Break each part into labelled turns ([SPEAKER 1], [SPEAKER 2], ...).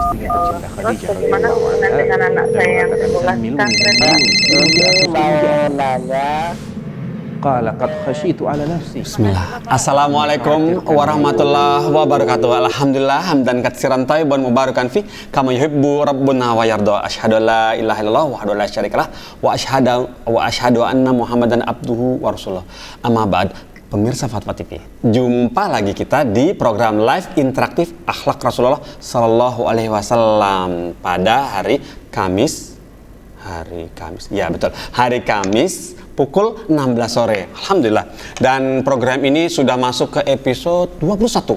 [SPEAKER 1] istrinya tercinta
[SPEAKER 2] Terus
[SPEAKER 1] Khadijah
[SPEAKER 2] bagaimana
[SPEAKER 1] radhiyallahu
[SPEAKER 2] hubungan
[SPEAKER 1] anha
[SPEAKER 2] dengan anak
[SPEAKER 1] dan
[SPEAKER 2] saya yang
[SPEAKER 1] mengatakan
[SPEAKER 2] sebelah
[SPEAKER 1] zamiluni
[SPEAKER 2] pesantren, Pak?
[SPEAKER 1] zamiluni
[SPEAKER 3] Ini mau nanya.
[SPEAKER 1] qala qad khasyitu ala nafsi.
[SPEAKER 4] Bismillah. Assalamualaikum warahmatullahi wabarakatuh. Alhamdulillah hamdan katsiran thayyiban mubarakan fi kama yuhibbu rabbuna wa yarda. Asyhadu la ilaha illallah wahdahu la syarikalah wa asyhadu anna Muhammadan abduhu wa rasuluh. Amma ba'd. Pemirsa Fatwa TV, jumpa lagi kita di program live interaktif Akhlak Rasulullah Sallallahu Alaihi Wasallam pada hari Kamis, ya betul, hari Kamis pukul 16 sore. Alhamdulillah. Dan program ini sudah masuk ke episode 21.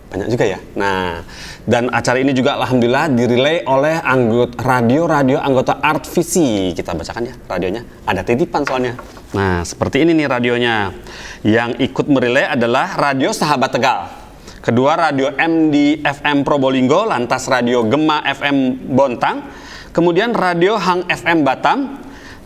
[SPEAKER 4] Banyak juga ya. Nah, dan acara ini juga alhamdulillah dirilai oleh radio anggota Art Visi. Kita bacakan ya radionya. Ada titipan soalnya. Nah, seperti ini nih radionya. Yang ikut merilai adalah Radio Sahabat Tegal. Kedua Radio MD FM Probolinggo, lantas Radio Gema FM Bontang. Kemudian Radio Hang FM Batam.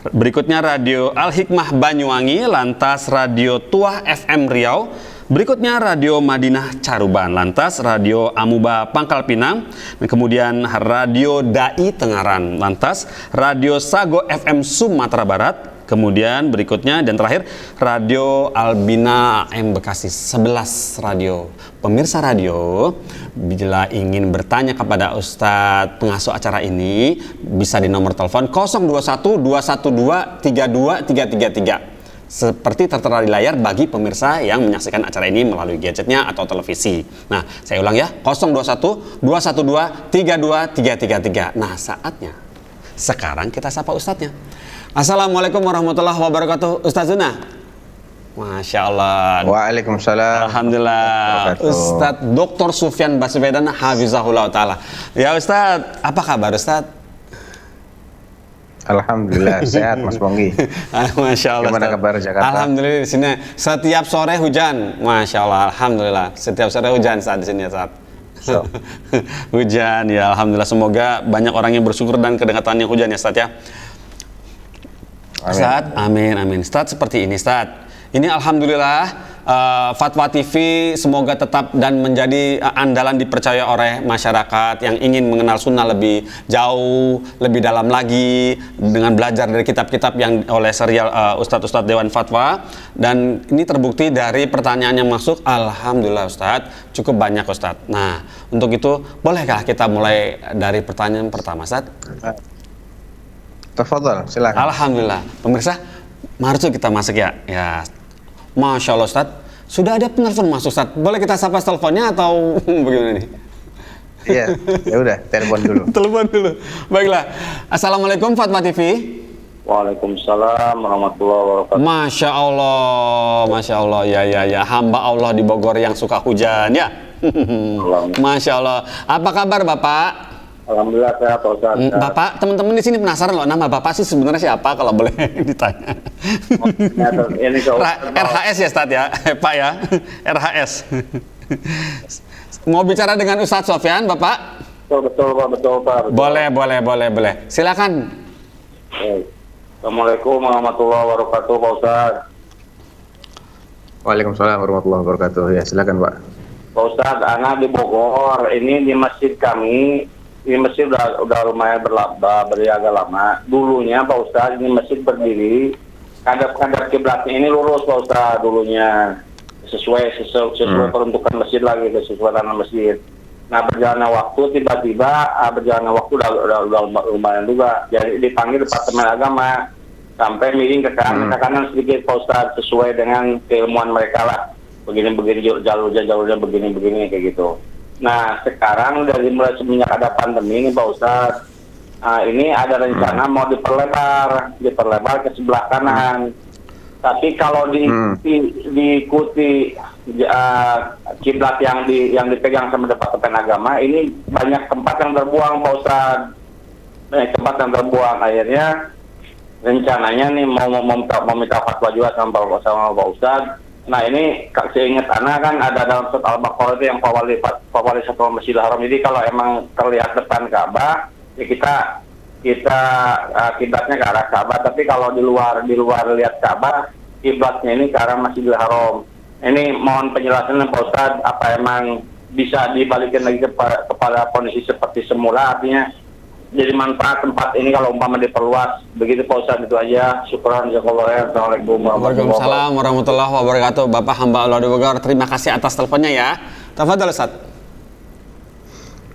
[SPEAKER 4] Berikutnya Radio Al Hikmah Banyuwangi, lantas Radio Tuah FM Riau. Berikutnya Radio Madinah Caruban, lantas Radio Amuba Pangkal Pinang, dan kemudian Radio Dai Tengaran, lantas Radio Sago FM Sumatera Barat, kemudian berikutnya dan terakhir Radio Albina AM Bekasi, 11 radio. Pemirsa radio, bila ingin bertanya kepada Ustadz pengasuh acara ini, bisa di nomor telepon 021 212 32333. Seperti tertera di layar bagi pemirsa yang menyaksikan acara ini melalui gadgetnya atau televisi. Nah, saya ulang ya, 021 212 32333. Nah, saatnya sekarang kita sapa ustadznya. Assalamualaikum warahmatullahi wabarakatuh, Ustadz Zuna. Masya Allah.
[SPEAKER 3] Waalaikumsalam.
[SPEAKER 4] Alhamdulillah. Ustadz Dr. Sufyan Baswedan Hafizahullah Ta'ala. Ya Ustadz, apa kabar Ustadz?
[SPEAKER 3] Alhamdulillah sehat Mas Ponggi.
[SPEAKER 4] Masya Allah.
[SPEAKER 3] Gimana kabar Jakarta?
[SPEAKER 4] Alhamdulillah di sini setiap sore hujan. Masya Allah. Alhamdulillah. Setiap sore hujan saat di sini saat.
[SPEAKER 3] So.
[SPEAKER 4] Hujan ya. Alhamdulillah. Semoga banyak orang yang bersyukur dan kedengarannya hujan ya Ustadz ya. Ustadz, amin. Ustadz seperti ini Ustadz. Ini alhamdulillah Fatwa TV semoga tetap dan menjadi andalan dipercaya oleh masyarakat yang ingin mengenal sunnah lebih jauh, lebih dalam lagi dengan belajar dari kitab-kitab yang oleh serial Ustadz Dewan Fatwa. Dan ini terbukti dari pertanyaan yang masuk, alhamdulillah Ustadz, cukup banyak Ustadz. Nah, untuk itu bolehkah kita mulai dari pertanyaan pertama Ustadz?
[SPEAKER 3] Tafadhol, silakan.
[SPEAKER 4] Alhamdulillah. Pemirsa, mari kita masuk ya. Ya. Masya Allah Ustadz, sudah ada penelpon masuk Ustadz. Boleh kita sapa teleponnya atau bagaimana nih?
[SPEAKER 3] Iya, ya udah, telepon dulu.
[SPEAKER 4] Telepon dulu. Baiklah. Assalamualaikum Fatwa TV.
[SPEAKER 5] Waalaikumsalam warahmatullahi wabarakatuh.
[SPEAKER 4] Masya Allah, ya. Hamba Allah di Bogor yang suka hujan ya. Masya Allah. Apa kabar Bapak?
[SPEAKER 5] Alhamdulillah sehat Pak Ustaz.
[SPEAKER 4] Bapak, teman-teman di sini penasaran loh, nama Bapak sih sebenarnya siapa kalau boleh ditanya?
[SPEAKER 5] Ini
[SPEAKER 4] RHS ya Ustadz ya, Pak ya, RHS. Mau bicara dengan Ustadz Sofyan, Bapak?
[SPEAKER 5] Betul Pak.
[SPEAKER 4] Boleh. Silakan.
[SPEAKER 5] Assalamualaikum warahmatullahi wabarakatuh Pak Ustaz.
[SPEAKER 3] Waalaikumsalam warahmatullahi wabarakatuh. Ya, silakan Pak.
[SPEAKER 5] Pak Ustaz, anak di Bogor, ini di masjid kami. Ini masjid udah lumayan berjaga lama. Dulunya Pak Ustaz, ini masjid berdiri. Kadar kiblatnya ini lurus Pak Ustaz dulunya. Sesuai peruntukan masjid lagi, sesuai tanah masjid. Nah, berjalannya waktu tiba-tiba udah lumayan juga. Jadi dipanggil Departemen Agama sampai miring ke kanan sedikit Pak Ustaz, sesuai dengan keilmuan mereka lah. Begini jalurnya begini kayak gitu. Nah, sekarang dari mulai semenjak ada pandemi ini Pak Ustadz, ini ada rencana mau diperlebar ke sebelah kanan. Tapi kalau diikuti kiblat yang dipegang sama Departemen Agama, ini banyak tempat yang terbuang Pak Ustadz. Akhirnya rencananya nih mau minta fatwa juga sama Pak Ustadz. Nah, ini seingat anak kan ada dalam surat Al-Baqarah itu yang fawali satu Masjidil Haram. Jadi kalau emang terlihat depan Ka'bah, ya kita kiblatnya ke arah Ka'bah. Tapi kalau di luar lihat Ka'bah, kiblatnya ini ke arah Masjidil Haram. Ini mohon penjelasan Pak Ustadz, apa emang bisa dibalikin lagi kepada kondisi seperti semula, artinya jadi manfaat tempat ini kalau umpama diperluas. Begitu Pak Ustadz, itu aja. Syukran, jazakallahu. Assalamualaikum
[SPEAKER 4] Waalaikumsalam warahmatullahi wabarakatuh. Bapak hamba Allah di Bogor, terima kasih atas teleponnya ya. Tafadhol Ustaz.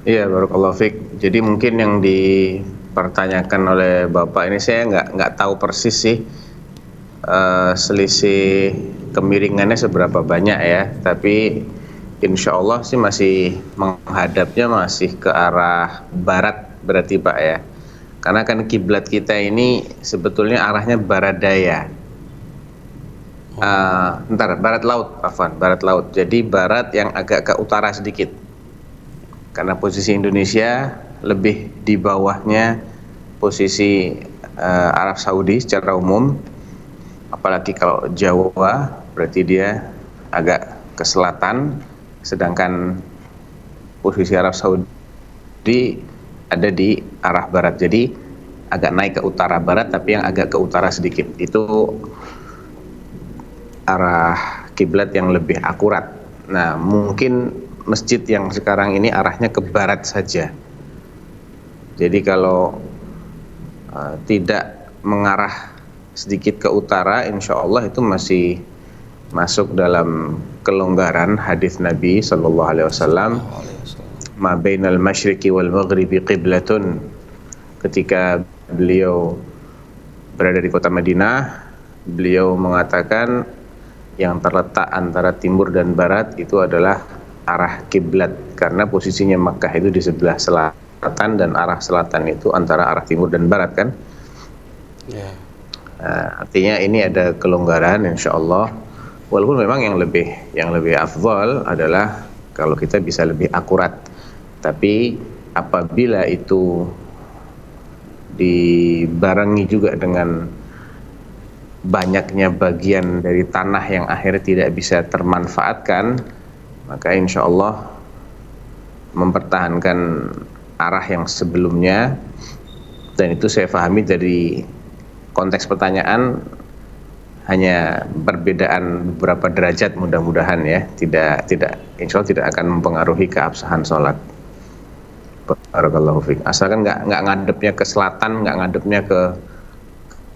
[SPEAKER 3] Iya, barakallahu fiik. Jadi mungkin yang dipertanyakan oleh Bapak ini saya nggak tahu persis sih selisih kemiringannya seberapa banyak ya. Tapi insya Allah sih masih menghadapnya masih ke arah barat berarti Pak ya. Karena kan kiblat kita ini sebetulnya arahnya barat daya. Barat laut, barat laut. Jadi barat yang agak ke utara sedikit. Karena posisi Indonesia lebih di bawahnya posisi Arab Saudi secara umum. Apalagi kalau Jawa berarti dia agak ke selatan, sedangkan posisi Arab Saudi ada di arah barat, jadi agak naik ke utara barat, tapi yang agak ke utara sedikit itu arah kiblat yang lebih akurat. Nah, mungkin masjid yang sekarang ini arahnya ke barat saja. Jadi kalau tidak mengarah sedikit ke utara, insya Allah itu masih masuk dalam kelonggaran hadis Nabi Sallallahu Alaihi Wasallam. Ma bainal masyriqi wal maghribi qiblatun. Ketika beliau berada di kota Madinah, beliau mengatakan yang terletak antara timur dan barat itu adalah arah kiblat, karena posisinya Makkah itu di sebelah selatan dan arah selatan itu antara arah timur dan barat kan. Artinya ini ada kelonggaran insyaallah, walaupun memang yang lebih afdal adalah kalau kita bisa lebih akurat. Tapi apabila itu dibarengi juga dengan banyaknya bagian dari tanah yang akhirnya tidak bisa termanfaatkan, maka insya Allah mempertahankan arah yang sebelumnya. Dan itu saya pahami dari konteks pertanyaan hanya perbedaan beberapa derajat, mudah-mudahan ya, tidak insya Allah tidak akan mempengaruhi keabsahan sholat. Barakallahu fiik. Asalkan nggak ngadepnya ke selatan, nggak ngadepnya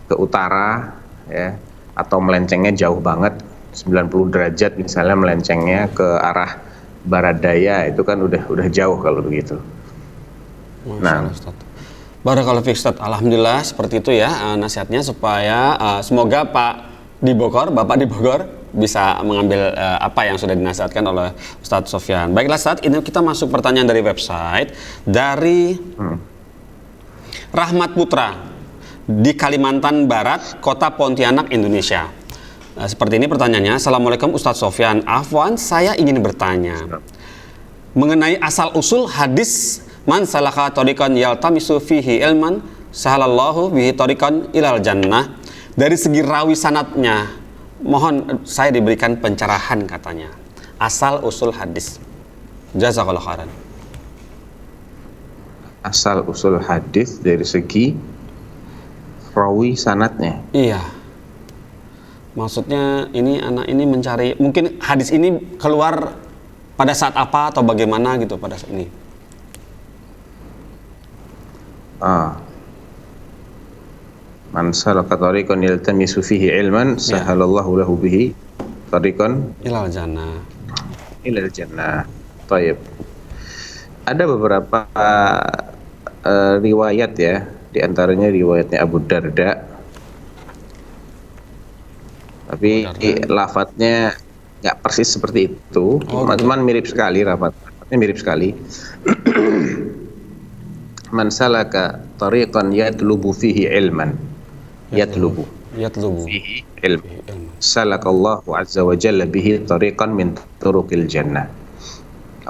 [SPEAKER 3] ke utara ya, atau melencengnya jauh banget 90 derajat misalnya, melencengnya ke arah barat daya, itu kan udah jauh kalau begitu. Nah,
[SPEAKER 4] Barakallahu fiik Ustaz. Alhamdulillah seperti itu ya nasihatnya, supaya semoga Bapak di Bogor bisa mengambil apa yang sudah dinasihatkan oleh Ustadz Sofyan. Baiklah Ustadz, ini kita masuk pertanyaan dari website dari Rahmat Putra di Kalimantan Barat, Kota Pontianak, Indonesia. Seperti ini pertanyaannya. Assalamualaikum Ustadz Sofyan. Afwan, saya ingin bertanya mengenai asal usul hadis man salaka tariqan yaltamisu fihi ilman sahalallahu bihi tariqan ilal jannah. Dari segi rawi sanadnya, mohon saya diberikan pencerahan katanya. Asal usul hadis. Jazakallahu khairan.
[SPEAKER 3] Asal usul hadis dari segi rawi sanadnya.
[SPEAKER 4] Iya. Maksudnya ini anak ini mencari, mungkin hadis ini keluar pada saat apa atau bagaimana gitu pada saat ini.
[SPEAKER 3] Man salaka tariqan yaltamisu fihi ilman sahalallahu lahu bihi tariqan
[SPEAKER 4] ilal jannah.
[SPEAKER 3] Tayyib. Ada beberapa riwayat ya, di antaranya riwayatnya Abu Darda. Tapi lafadznya nggak persis seperti itu, teman-teman, mirip sekali lafadznya mirip sekali. Man salaka tariqan yatlubu fihi ilman. Yatlubu fihi ilm. Salakallahu azza wa jalla bihi tariqan min turuqil jannah.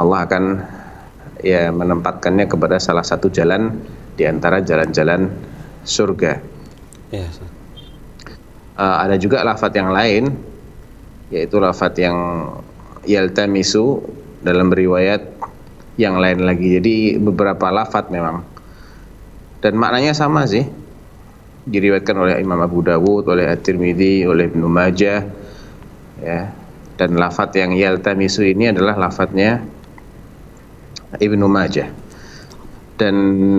[SPEAKER 3] Allah akan ya menempatkannya kepada salah satu jalan di antara jalan-jalan surga.
[SPEAKER 4] Yes.
[SPEAKER 3] Ada juga lafadz yang lain, yaitu lafadz yang yaltamisu dalam riwayat yang lain lagi. Jadi beberapa lafadz memang, dan maknanya sama sih, diriwayatkan oleh Imam Abu Dawud, oleh At-Tirmidzi, oleh Ibnu Majah ya. Dan lafadz yang yaltamisu ini adalah lafadznya Ibnu Majah, dan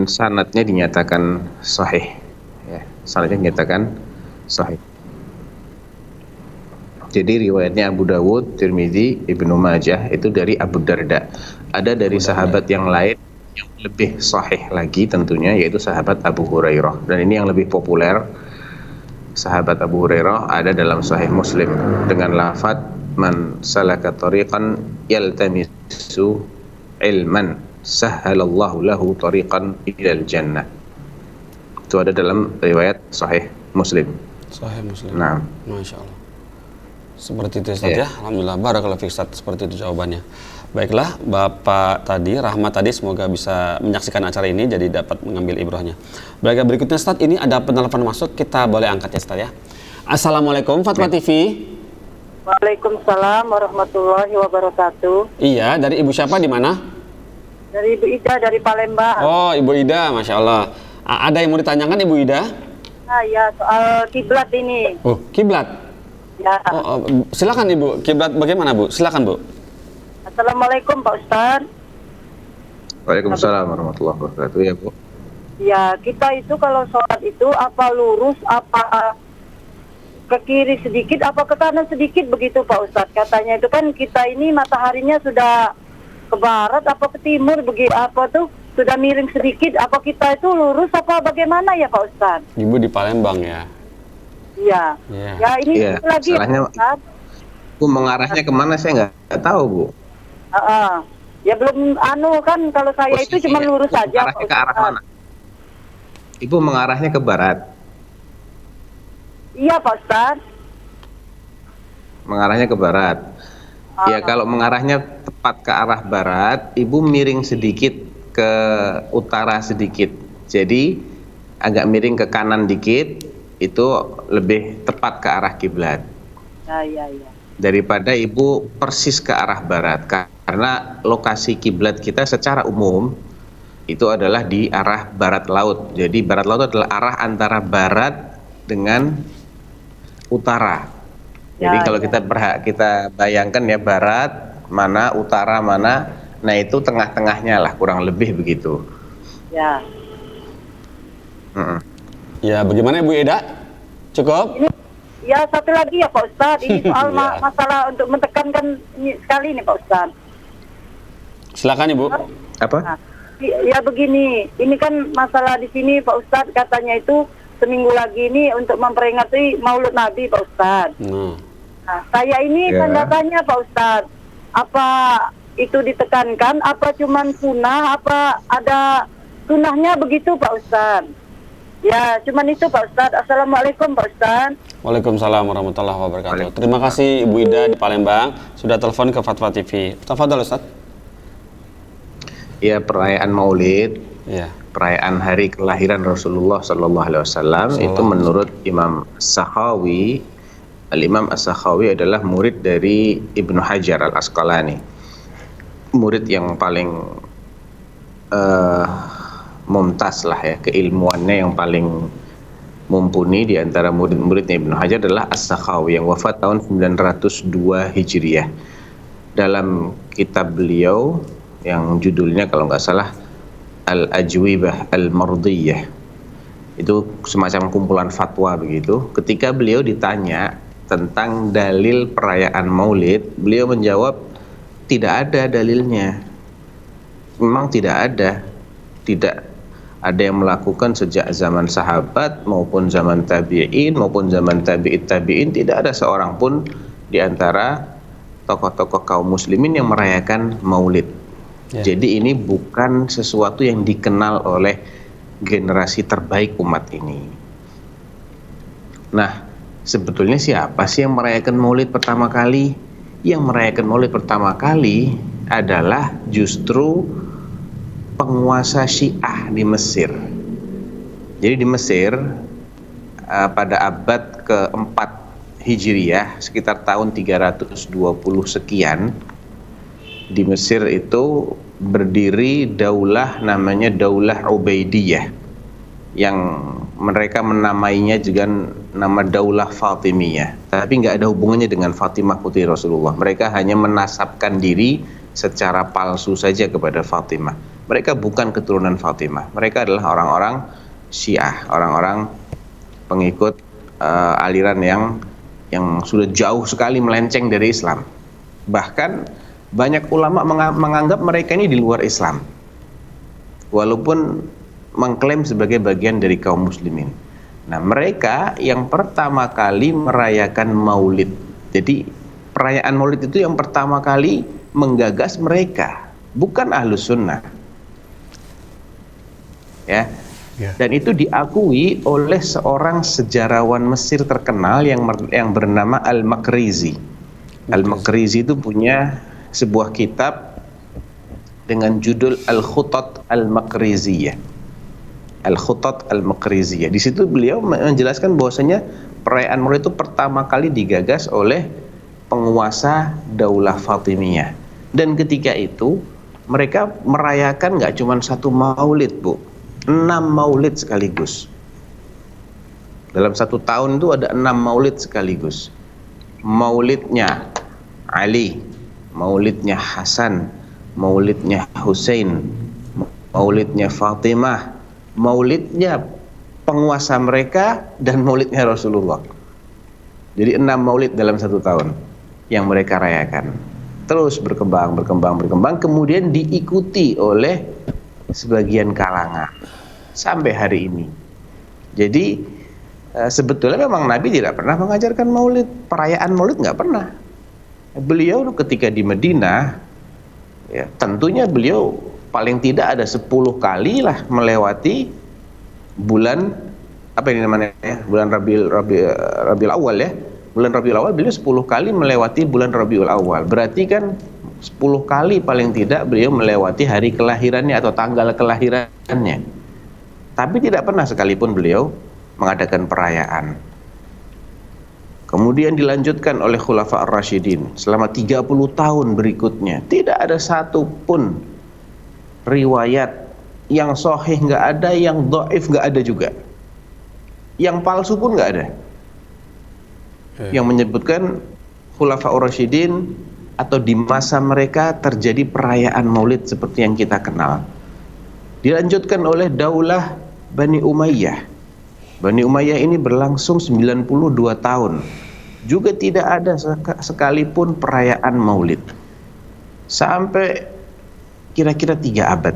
[SPEAKER 3] sanadnya dinyatakan sahih. Ya, sanadnya dinyatakan sahih. Jadi riwayatnya Abu Dawud, Tirmidzi, Ibnu Majah itu dari Abu Darda. Ada dari sahabat yang lain yang lebih sahih lagi tentunya, yaitu sahabat Abu Hurairah. Dan ini yang lebih populer. Sahabat Abu Hurairah ada dalam Sahih Muslim dengan lafaz man salaka tariqan yaltamisu ilman sahhalallahu lahu tariqan ilal jannah. Itu ada dalam riwayat Sahih Muslim.
[SPEAKER 4] Sahih Muslim.
[SPEAKER 3] Nah,
[SPEAKER 4] Masya Allah. Seperti itu Ustaz ya. Alhamdulillah, barakallahu fiik Ustaz. Seperti itu jawabannya. Baiklah, Bapak tadi, Rahmat tadi, semoga bisa menyaksikan acara ini jadi dapat mengambil ibrahnya. Baik, berikutnya Ustaz, ini ada penelpon masuk, kita boleh angkat ya Ustaz ya. Assalamualaikum, Fatwa TV.
[SPEAKER 2] Waalaikumsalam warahmatullahi wabarakatuh.
[SPEAKER 4] Iya, dari Ibu siapa di mana?
[SPEAKER 2] Dari Ibu Ida dari Palembang.
[SPEAKER 4] Oh, Ibu Ida, Masya Allah. Ada yang mau ditanyakan Ibu Ida?
[SPEAKER 2] Nah, ya soal kiblat ini.
[SPEAKER 4] Oh, kiblat.
[SPEAKER 2] Ya.
[SPEAKER 4] Silakan Ibu, kiblat bagaimana Bu? Silakan Bu.
[SPEAKER 2] Assalamualaikum Pak Ustadz.
[SPEAKER 3] Waalaikumsalam warahmatullahi wabarakatuh. Ya Bu.
[SPEAKER 2] Ya, kita itu kalau sholat itu apa lurus, apa ke kiri sedikit, apa ke kanan sedikit begitu Pak Ustadz. Katanya itu kan kita ini mataharinya sudah ke barat apa ke timur begitu, apa tuh sudah miring sedikit, apa kita itu lurus apa bagaimana ya Pak Ustadz?
[SPEAKER 4] Ibu di Palembang ya.
[SPEAKER 2] Iya.
[SPEAKER 4] Iya.
[SPEAKER 2] Ya ini
[SPEAKER 3] Iya,
[SPEAKER 2] lagi ya,
[SPEAKER 3] salahnya
[SPEAKER 2] Pak Ustadz.
[SPEAKER 3] Bu, mengarahnya kemana saya nggak tahu Bu.
[SPEAKER 2] Ya belum kan kalau saya itu
[SPEAKER 3] Posisinya,
[SPEAKER 2] cuma lurus
[SPEAKER 3] Bu,
[SPEAKER 2] saja
[SPEAKER 3] mengarahnya ke arah mana? Ibu mengarahnya ke barat.
[SPEAKER 2] Iya Pak Ustadz.
[SPEAKER 3] Mengarahnya ke barat. Ya kalau mengarahnya tepat ke arah barat, Ibu miring sedikit ke utara sedikit. Jadi agak miring ke kanan dikit, itu lebih tepat ke arah kiblat.
[SPEAKER 2] Ya.
[SPEAKER 3] Daripada Ibu persis ke arah barat, karena lokasi kiblat kita secara umum itu adalah di arah barat laut. Jadi barat laut adalah arah antara barat dengan utara. Jadi kalau kita bayangkan ya, barat mana, utara mana, nah itu tengah-tengahnya lah, kurang lebih begitu.
[SPEAKER 2] Ya.
[SPEAKER 4] Ya, bagaimana Ibu Ida? Cukup?
[SPEAKER 2] Ya satu lagi ya Pak Ustadz, ini soal
[SPEAKER 4] Ya.
[SPEAKER 2] masalah untuk menekankan ini sekali nih Pak Ustadz.
[SPEAKER 4] Silakan Ibu.
[SPEAKER 3] Apa?
[SPEAKER 2] Nah, ya begini, ini kan masalah di sini Pak Ustadz katanya itu seminggu lagi ini untuk memperingati Maulid Nabi Pak Ustadz. Nah, saya ini tanda tanya Pak Ustadz, apa itu ditekankan, apa cuman sunnah, apa ada sunnahnya begitu Pak Ustadz? Ya, cuman itu Pak Ustadz. Assalamualaikum Pak Ustadz.
[SPEAKER 4] Waalaikumsalam warahmatullahi wabarakatuh. Terima kasih Ibu Ida di Palembang sudah telepon ke Fatwa TV. Tafadhol Ustaz.
[SPEAKER 3] Ya, perayaan Maulid,
[SPEAKER 4] Iya.
[SPEAKER 3] perayaan hari kelahiran Rasulullah Sallallahu Alaihi Wasallam itu menurut Imam Sakhawi, Al-Imam As-Sakhawi adalah murid dari Ibnu Hajar Al-Asqalani, murid yang paling mumtaz lah ya, keilmuannya yang paling mumpuni di antara murid-muridnya Ibnu Hajar adalah As-Sakhawi yang wafat tahun 902 Hijriah. Dalam kitab beliau yang judulnya kalau nggak salah Al-Ajwibah Al-Mardiyah, itu semacam kumpulan fatwa begitu. Ketika beliau ditanya tentang dalil perayaan Maulid, beliau menjawab tidak ada dalilnya. Memang tidak ada yang melakukan sejak zaman sahabat maupun zaman tabi'in maupun zaman tabi'it tabi'in, tidak ada seorang pun di antara tokoh-tokoh kaum muslimin yang merayakan Maulid. Jadi ini bukan sesuatu yang dikenal oleh generasi terbaik umat ini. Nah, sebetulnya siapa sih yang merayakan Maulid pertama kali? Yang merayakan Maulid pertama kali adalah justru penguasa Syiah di Mesir. Jadi di Mesir pada abad keempat Hijriah, sekitar tahun 320 sekian, di Mesir itu berdiri daulah namanya Daulah Ubaidiyah, yang mereka menamainya juga nama Daulah Fatimiyah, tapi nggak ada hubungannya dengan Fatimah putri Rasulullah. Mereka hanya menasabkan diri secara palsu saja kepada Fatimah. Mereka bukan keturunan Fatimah. Mereka adalah orang-orang Syiah, orang-orang pengikut aliran yang sudah jauh sekali melenceng dari Islam. Bahkan banyak ulama menganggap mereka ini di luar Islam, walaupun mengklaim sebagai bagian dari kaum muslimin. Nah, mereka yang pertama kali merayakan Maulid. Jadi perayaan Maulid itu yang pertama kali menggagas mereka, bukan Ahlus Sunnah. Ya. Dan itu diakui oleh seorang sejarawan Mesir terkenal yang bernama Al-Makrizi. Al-Makrizi itu punya sebuah kitab dengan judul Al-Khutat Al-Makriziyah. Al-Khutat Al-Makriziyah. Di situ beliau menjelaskan bahwasanya perayaan Maulid itu pertama kali digagas oleh penguasa Daulah Fatimiyah. Dan ketika itu mereka merayakan nggak cuma satu Maulid, Bu, 6 Maulid sekaligus. Dalam satu tahun itu ada 6 Maulid sekaligus. Maulidnya Ali, Maulidnya Hasan, Maulidnya Husain, Maulidnya Fatimah, Maulidnya penguasa mereka, dan Maulidnya Rasulullah. Jadi 6 Maulid dalam satu tahun yang mereka rayakan. Terus berkembang, kemudian diikuti oleh sebagian kalangan sampai hari ini. Jadi sebetulnya memang Nabi tidak pernah mengajarkan Maulid, perayaan Maulid nggak pernah. Beliau ketika di Madinah, ya, tentunya beliau paling tidak ada 10 kali lah melewati bulan apa ini namanya ya, bulan Rabiul Awal ya. Bulan Rabiul Awal beliau 10 kali melewati bulan Rabiul Awal. Berarti kan 10 kali paling tidak beliau melewati hari kelahirannya atau tanggal kelahirannya. Tapi tidak pernah sekalipun beliau mengadakan perayaan. Kemudian dilanjutkan oleh Khulafa Ar-Rasyidin selama 30 tahun berikutnya. Tidak ada satu pun riwayat yang sahih nggak ada, yang dhaif nggak ada juga. Yang palsu pun nggak ada. Yang menyebutkan Khulafa Ar-Rasyidin atau di masa mereka terjadi perayaan Maulid seperti yang kita kenal. Dilanjutkan oleh Daulah Bani Umayyah. Bani Umayyah ini berlangsung 92 tahun. Juga tidak ada sekalipun perayaan Maulid. Sampai kira-kira 3 abad.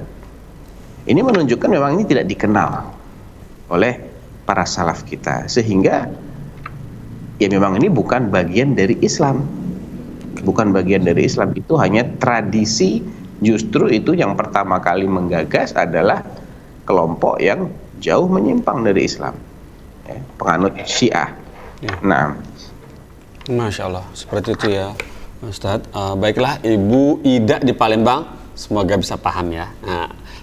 [SPEAKER 3] Ini menunjukkan memang ini tidak dikenal oleh para salaf kita. Sehingga ya memang ini bukan bagian dari Islam. Bukan bagian dari Islam, itu hanya tradisi. Justru itu yang pertama kali menggagas adalah kelompok yang jauh menyimpang dari Islam, ya, penganut Syiah.
[SPEAKER 4] Ya.
[SPEAKER 3] Nah,
[SPEAKER 4] Masya Allah, seperti itu ya Ustadz. Baiklah, Ibu Ida di Palembang, semoga bisa paham ya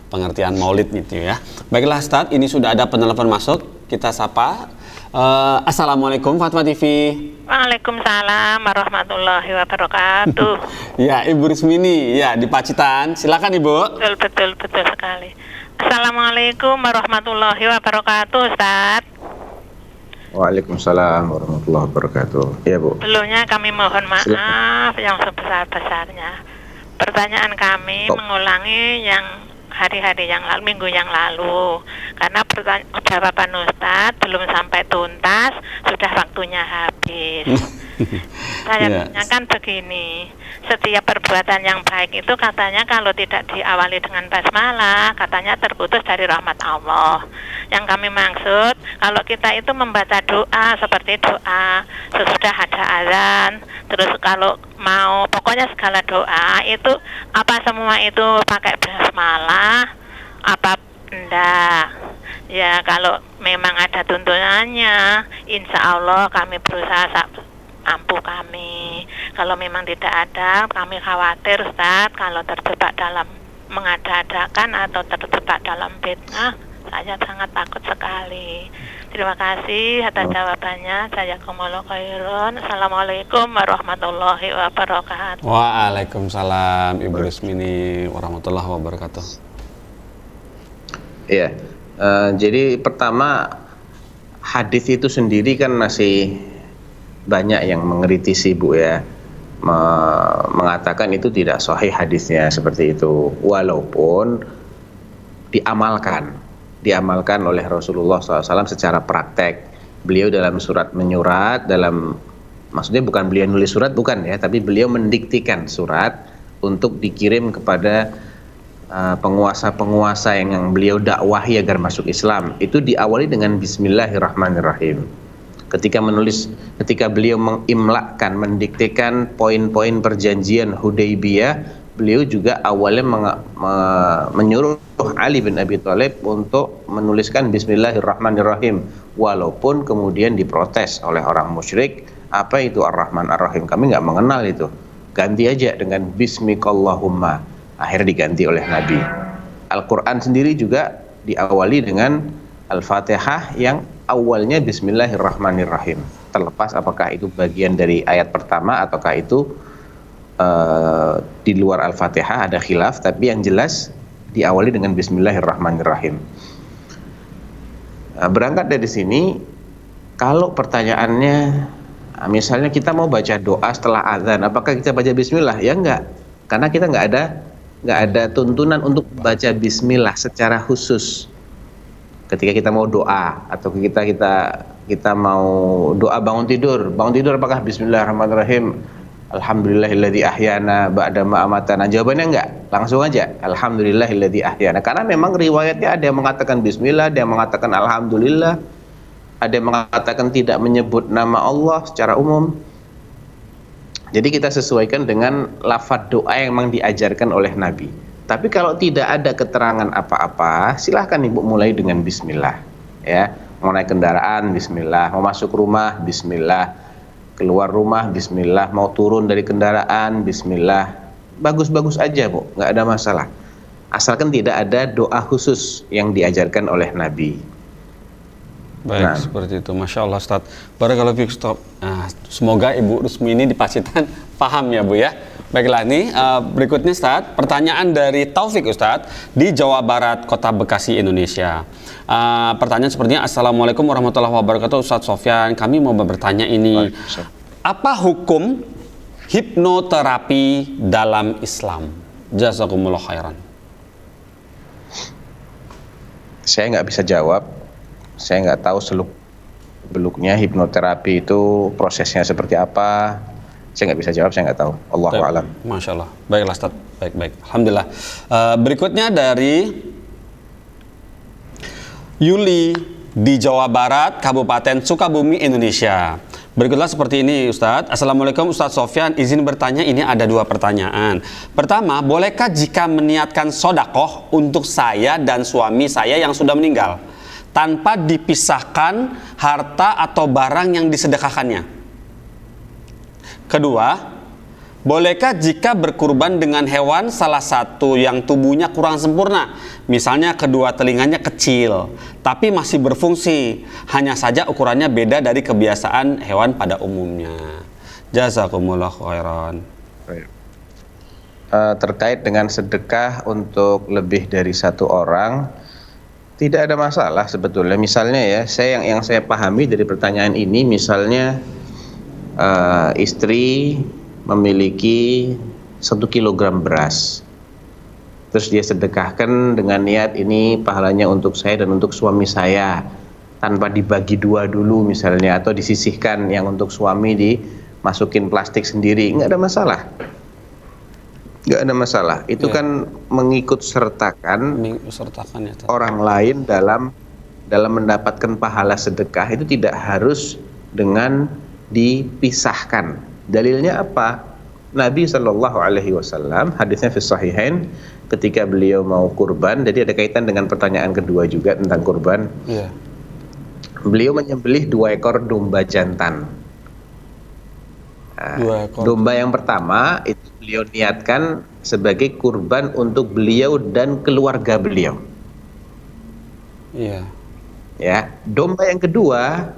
[SPEAKER 4] pengertian Maulid gitu ya. Baiklah Ustadz, ini sudah ada penelpon masuk, kita sapa. Assalamualaikum Fatwa TV.
[SPEAKER 6] Waalaikumsalam warahmatullahi wabarakatuh.
[SPEAKER 4] Ya, Ibu Rismini ya di Pacitan. Silakan Ibu.
[SPEAKER 6] Betul sekali. Assalamualaikum warahmatullahi wabarakatuh, Ustaz.
[SPEAKER 3] Waalaikumsalam warahmatullahi wabarakatuh. Ya, Bu.
[SPEAKER 6] Sebelumnya kami mohon maaf yang sebesar-besarnya. Pertanyaan kami mengulangi yang hari-hari yang lalu, minggu yang lalu, karena jawaban Ustadz belum sampai tuntas, sudah waktunya habis. Saya tanyakan begini, setiap perbuatan yang baik itu katanya kalau tidak diawali dengan basmalah, katanya terputus dari rahmat Allah. Yang kami maksud, kalau kita itu membaca doa seperti doa sesudah ada azan, terus kalau mau pokoknya segala doa itu apa semua itu pakai basmalah apa enggak? Ya kalau memang ada tuntunannya, insya Allah kami berusaha mampu kami. Kalau memang tidak ada, kami khawatir Ustaz kalau terjebak dalam mengada-adakan atau terjebak dalam fitnah, saya sangat takut sekali. Terima kasih atas jawabannya. Jazakumullah khairan. Assalamualaikum warahmatullahi wabarakatuh.
[SPEAKER 4] Waalaikumsalam Ibu Rismini warahmatullahi wabarakatuh.
[SPEAKER 3] Iya. Jadi pertama, hadis itu sendiri kan masih banyak yang mengkritisi, Bu ya. mengatakan itu tidak sahih hadisnya seperti itu, walaupun diamalkan oleh Rasulullah SAW secara praktek. Beliau dalam surat menyurat, maksudnya bukan beliau nulis surat, bukan ya, tapi beliau mendiktikan surat untuk dikirim kepada penguasa-penguasa yang beliau dakwahi agar masuk Islam. Itu diawali dengan Bismillahirrahmanirrahim. Ketika beliau mengimlakkan, mendiktekan poin-poin perjanjian Hudaybiyah, beliau juga awalnya menyuruh Ali bin Abi Thalib untuk menuliskan Bismillahirrahmanirrahim, walaupun kemudian diprotes oleh orang musyrik, apa itu Ar-Rahman Ar-Rahim, kami nggak mengenal itu, ganti aja dengan Bismikallahumma. Akhirnya diganti oleh Nabi. Al-Quran sendiri juga diawali dengan Al-Fatihah yang awalnya Bismillahirrahmanirrahim, terlepas apakah itu bagian dari ayat pertama ataukah itu di luar Al-Fatihah, ada khilaf, tapi yang jelas diawali dengan Bismillahirrahmanirrahim. Berangkat dari sini, kalau pertanyaannya misalnya kita mau baca doa setelah azan, apakah kita baca bismillah? Ya enggak, karena kita enggak ada tuntunan untuk baca bismillah secara khusus. Ketika kita mau doa atau kita mau doa bangun tidur apakah Bismillahirrahmanirrahim, Alhamdulillahilladzi ahyana ba'da ma amatana? Jawabannya enggak, langsung aja Alhamdulillahilladzi ahyana. Karena memang riwayatnya ada yang mengatakan bismillah, ada yang mengatakan alhamdulillah, ada yang mengatakan tidak menyebut nama Allah secara umum. Jadi kita sesuaikan dengan lafaz doa yang memang diajarkan oleh Nabi. Tapi kalau tidak ada keterangan apa-apa, silahkan ibu mulai dengan bismillah, ya. Mau naik kendaraan, bismillah. Mau masuk rumah, bismillah. Keluar rumah, bismillah. Mau turun dari kendaraan, bismillah. Bagus-bagus aja, Bu, nggak ada masalah. Asalkan tidak ada doa khusus yang diajarkan oleh Nabi.
[SPEAKER 4] Baik, seperti itu. Masya Allah, Ustaz. Barakallahu fiik, Ustaz. Nah, semoga Ibu Rusmini di Pacitan paham ya, Bu ya. Baiklah, nih berikutnya Ustaz, pertanyaan dari Taufik Ustaz di Jawa Barat, Kota Bekasi, Indonesia. Pertanyaan sepertinya, Assalamualaikum warahmatullahi wabarakatuh, Ustaz Sofyan. Kami mau bertanya ini, apa hukum hipnoterapi dalam Islam? Jazakumullah khairan.
[SPEAKER 3] Saya nggak bisa jawab. Saya nggak tahu seluk-beluknya hipnoterapi itu prosesnya seperti apa. Saya nggak bisa jawab, saya nggak tahu. Allahu a'lam.
[SPEAKER 4] Masya Allah. Baiklah, Ustaz. Baik. Alhamdulillah. Berikutnya dari Yuli di Jawa Barat, Kabupaten Sukabumi, Indonesia. Berikutlah seperti ini, Ustaz. Assalamualaikum, Ustaz Sofyan. Izin bertanya, ini ada 2 pertanyaan. Pertama, bolehkah jika meniatkan sodakoh untuk saya dan suami saya yang sudah meninggal, tanpa dipisahkan harta atau barang yang disedekahkannya? Kedua, bolehkah jika berkurban dengan hewan salah satu yang tubuhnya kurang sempurna, misalnya kedua telinganya kecil, tapi masih berfungsi, hanya saja ukurannya beda dari kebiasaan hewan pada umumnya? Jazakumullah khairan.
[SPEAKER 3] Terkait dengan sedekah untuk lebih dari 1 orang, tidak ada masalah sebetulnya. Misalnya ya, yang saya pahami dari pertanyaan ini, misalnya istri memiliki 1 kilogram beras, terus dia sedekahkan dengan niat ini pahalanya untuk saya dan untuk suami saya, tanpa dibagi 2 dulu misalnya, atau disisihkan yang untuk suami dimasukin plastik sendiri, nggak ada masalah. Nggak ada masalah. Itu kan mengikut sertakan ya, orang lain dalam mendapatkan pahala sedekah. Itu tidak harus dengan dipisahkan. Dalilnya apa? Nabi SAW, hadisnya fi Sahihain, ketika beliau mau kurban, jadi ada kaitan dengan pertanyaan kedua juga tentang kurban. Beliau menyembelih 2 ekor domba jantan. Domba yang pertama itu beliau niatkan sebagai kurban untuk beliau dan keluarga beliau. Ya, domba yang kedua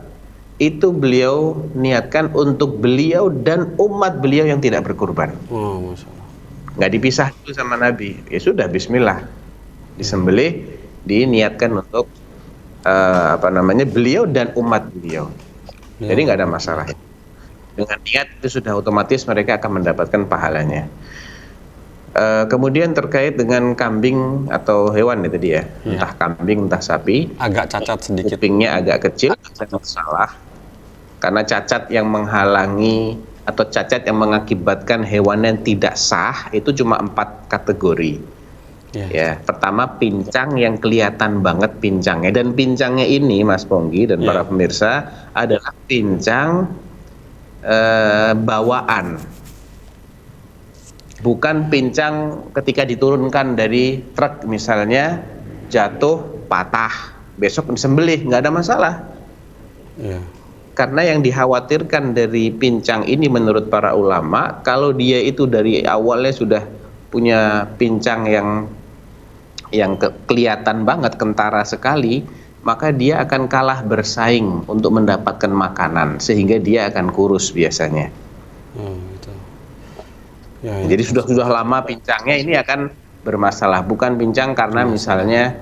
[SPEAKER 3] itu beliau niatkan untuk beliau dan umat beliau yang tidak berkurban.
[SPEAKER 4] Masya Allah.
[SPEAKER 3] Nggak dipisah dulu sama Nabi. Ya sudah, bismillah, disembelih, diniatkan untuk beliau dan umat beliau. Jadi nggak ada masalah. Dengan niat itu sudah otomatis mereka akan mendapatkan pahalanya. Kemudian terkait dengan kambing atau hewan itu dia, entah kambing entah sapi,
[SPEAKER 4] Agak cacat sedikit.
[SPEAKER 3] kupingnya agak kecil, tidak masalah. Karena cacat yang menghalangi atau cacat yang mengakibatkan hewan yang tidak sah itu cuma 4 kategori. Ya, pertama pincang yang kelihatan banget pincangnya, dan pincangnya ini Mas Ponggi dan para pemirsa adalah pincang bawaan. Bukan pincang ketika diturunkan dari truk misalnya jatuh patah, besok disembelih nggak ada masalah. Karena yang dikhawatirkan dari pincang ini menurut para ulama, kalau dia itu dari awalnya sudah punya pincang yang kelihatan banget kentara sekali, maka dia akan kalah bersaing untuk mendapatkan makanan sehingga dia akan kurus biasanya. Jadi sudah lama pincangnya ini akan bermasalah, bukan pincang karena misalnya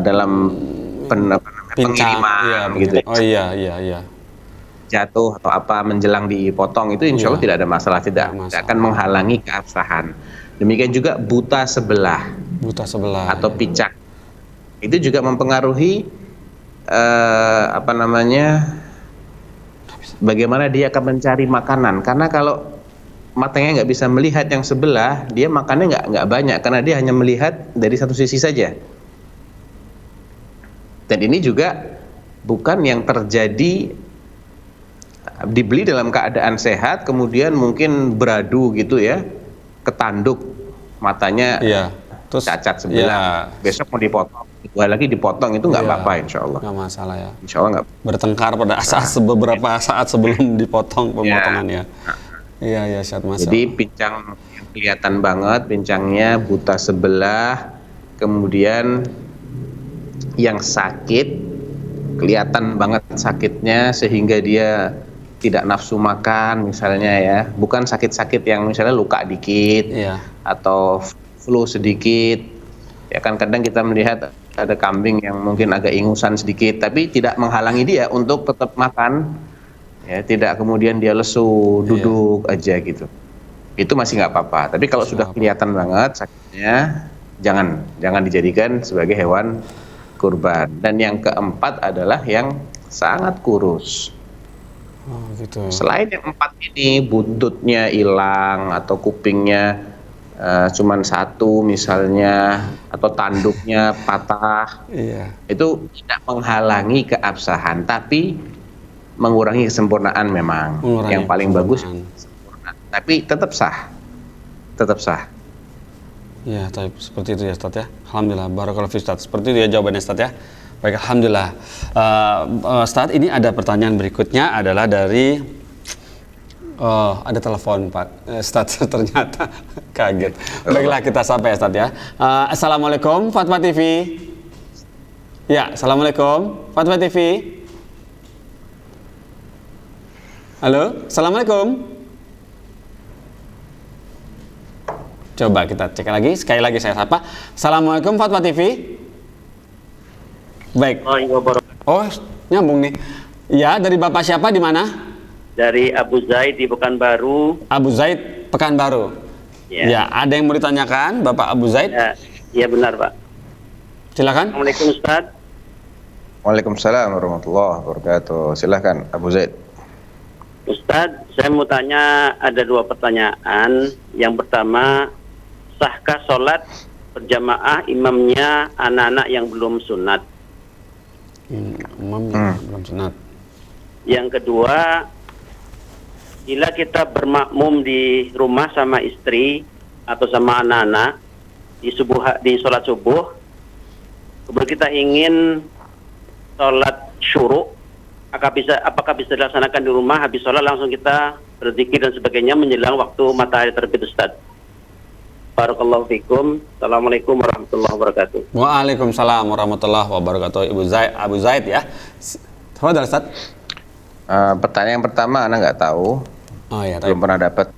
[SPEAKER 3] dalam pengiriman gitu.
[SPEAKER 4] Oh iya.
[SPEAKER 3] Jatuh atau apa menjelang dipotong itu insya Allah tidak ada masalah, tidak akan menghalangi keabsahan. Demikian juga buta sebelah atau picak. Itu juga mempengaruhi bagaimana dia akan mencari makanan. Karena kalau matanya nggak bisa melihat yang sebelah, dia makannya nggak banyak karena dia hanya melihat dari satu sisi saja. Dan ini juga bukan yang terjadi dibeli dalam keadaan sehat, kemudian mungkin beradu gitu ya, ketanduk matanya, terus cacat sebelah, besok mau dipotong, 2 lagi dipotong, itu nggak apa-apa insya Allah.
[SPEAKER 4] Nggak masalah ya.
[SPEAKER 3] Insya Allah nggak.
[SPEAKER 4] Bertengkar pada beberapa saat sebelum dipotong pemotongannya. Iya, Ustaz, masalah.
[SPEAKER 3] Jadi pincang yang kelihatan banget, pincangnya buta sebelah, kemudian yang sakit, kelihatan banget sakitnya sehingga dia tidak nafsu makan misalnya ya, bukan sakit-sakit yang misalnya luka dikit atau flu sedikit. Ya kan kadang kita melihat ada kambing yang mungkin agak ingusan sedikit, tapi tidak menghalangi dia untuk tetap makan. Ya, tidak kemudian dia lesu, duduk aja gitu. Itu masih nggak apa-apa. Tapi kalau sudah kelihatan banget sakitnya, jangan dijadikan sebagai hewan kurban. Dan yang keempat adalah yang sangat kurus. Selain yang 4 ini, buntutnya hilang atau kupingnya cuman 1 misalnya, atau tanduknya patah, itu tidak menghalangi keabsahan, tapi mengurangi kesempurnaan memang. Yang paling bagus sempurna, tapi tetap sah.
[SPEAKER 4] Ya, tapi seperti itu ya Ustaz ya. Alhamdulillah, barakallahu fi Ustaz. Seperti itu ya jawabannya Ustaz ya. Baik, alhamdulillah. Ustaz, ini ada pertanyaan berikutnya adalah dari ada telepon Pak Ustaz, ternyata kaget. Baiklah, kita sampai ya Ustaz ya. Assalamualaikum Fatwa TV. Ya, assalamualaikum Fatwa TV. Halo, assalamualaikum. Coba kita cek lagi, sekali lagi saya sapa. Assalamualaikum Fatwa TV. Baik. Oh, nyambung nih. Ya, dari Bapak siapa di mana?
[SPEAKER 7] Dari Abu Zaid di Pekanbaru.
[SPEAKER 4] Abu Zaid, Pekanbaru. Ya, ada yang mau ditanyakan, Bapak Abu Zaid?
[SPEAKER 7] Ya, benar Pak.
[SPEAKER 4] Silakan.
[SPEAKER 7] Assalamualaikum Ustaz.
[SPEAKER 3] Waalaikumsalam warahmatullahi wabarakatuh. Silakan Abu Zaid.
[SPEAKER 7] Ustadz, saya mau tanya, ada 2 pertanyaan. Yang pertama, sahkah sholat berjamaah imamnya anak-anak yang belum sunat?
[SPEAKER 4] Belum sunat.
[SPEAKER 7] Yang kedua, bila kita bermakmum di rumah sama istri atau sama anak-anak di sholat subuh, kemudian kita ingin sholat syuruk, apakah bisa dilaksanakan di rumah, habis sholat langsung kita berzikir dan sebagainya menjelang waktu matahari terbit Ustaz? Barakallahu fikum. Assalamualaikum warahmatullahi wabarakatuh.
[SPEAKER 4] Waalaikumsalam warahmatullahi wabarakatuh. Abu Zaid ya. Saudara Ustaz.
[SPEAKER 3] Pertanyaan yang pertama Anda nggak tahu. Belum pernah dapat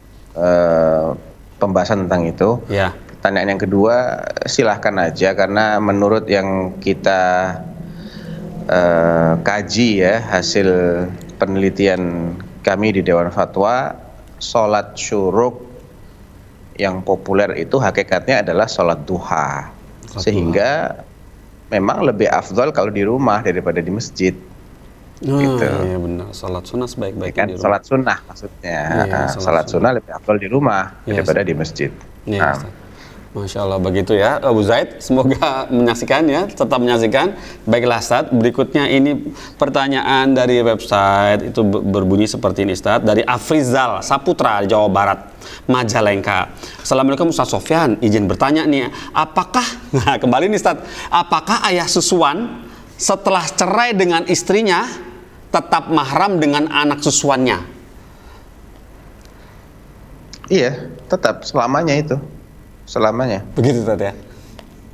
[SPEAKER 3] pembahasan tentang itu.
[SPEAKER 4] Ya.
[SPEAKER 3] Pertanyaan yang kedua silahkan aja, karena menurut yang kita kaji ya, hasil penelitian kami di Dewan Fatwa, sholat syuruk yang populer itu hakikatnya adalah sholat duha. Sehingga memang lebih afdol kalau di rumah daripada di masjid. Gitu.
[SPEAKER 4] Iya benar, sholat sunnah sebaik-baiknya
[SPEAKER 3] Kan
[SPEAKER 4] di rumah.
[SPEAKER 3] sholat sunnah maksudnya.
[SPEAKER 4] Iya,
[SPEAKER 3] sholat sunnah lebih afdol di rumah
[SPEAKER 4] Iya,
[SPEAKER 3] daripada di masjid.
[SPEAKER 4] Iya,
[SPEAKER 3] Nah,
[SPEAKER 4] Ustaz. Masya Allah, begitu ya Abu Zaid, semoga menyaksikan ya, tetap menyaksikan. Baiklah Ustaz, berikutnya ini pertanyaan dari website itu berbunyi seperti ini Ustaz, dari Afrizal Saputra, Jawa Barat, Majalengka. Assalamualaikum Ustaz Sofyan, izin bertanya nih, apakah, nah kembali nih Ustaz, apakah ayah Suswan setelah cerai dengan istrinya tetap mahram dengan anak Suswannya?
[SPEAKER 3] iya, tetap selamanya itu. Selamanya.
[SPEAKER 4] Begitu Ustaz ya?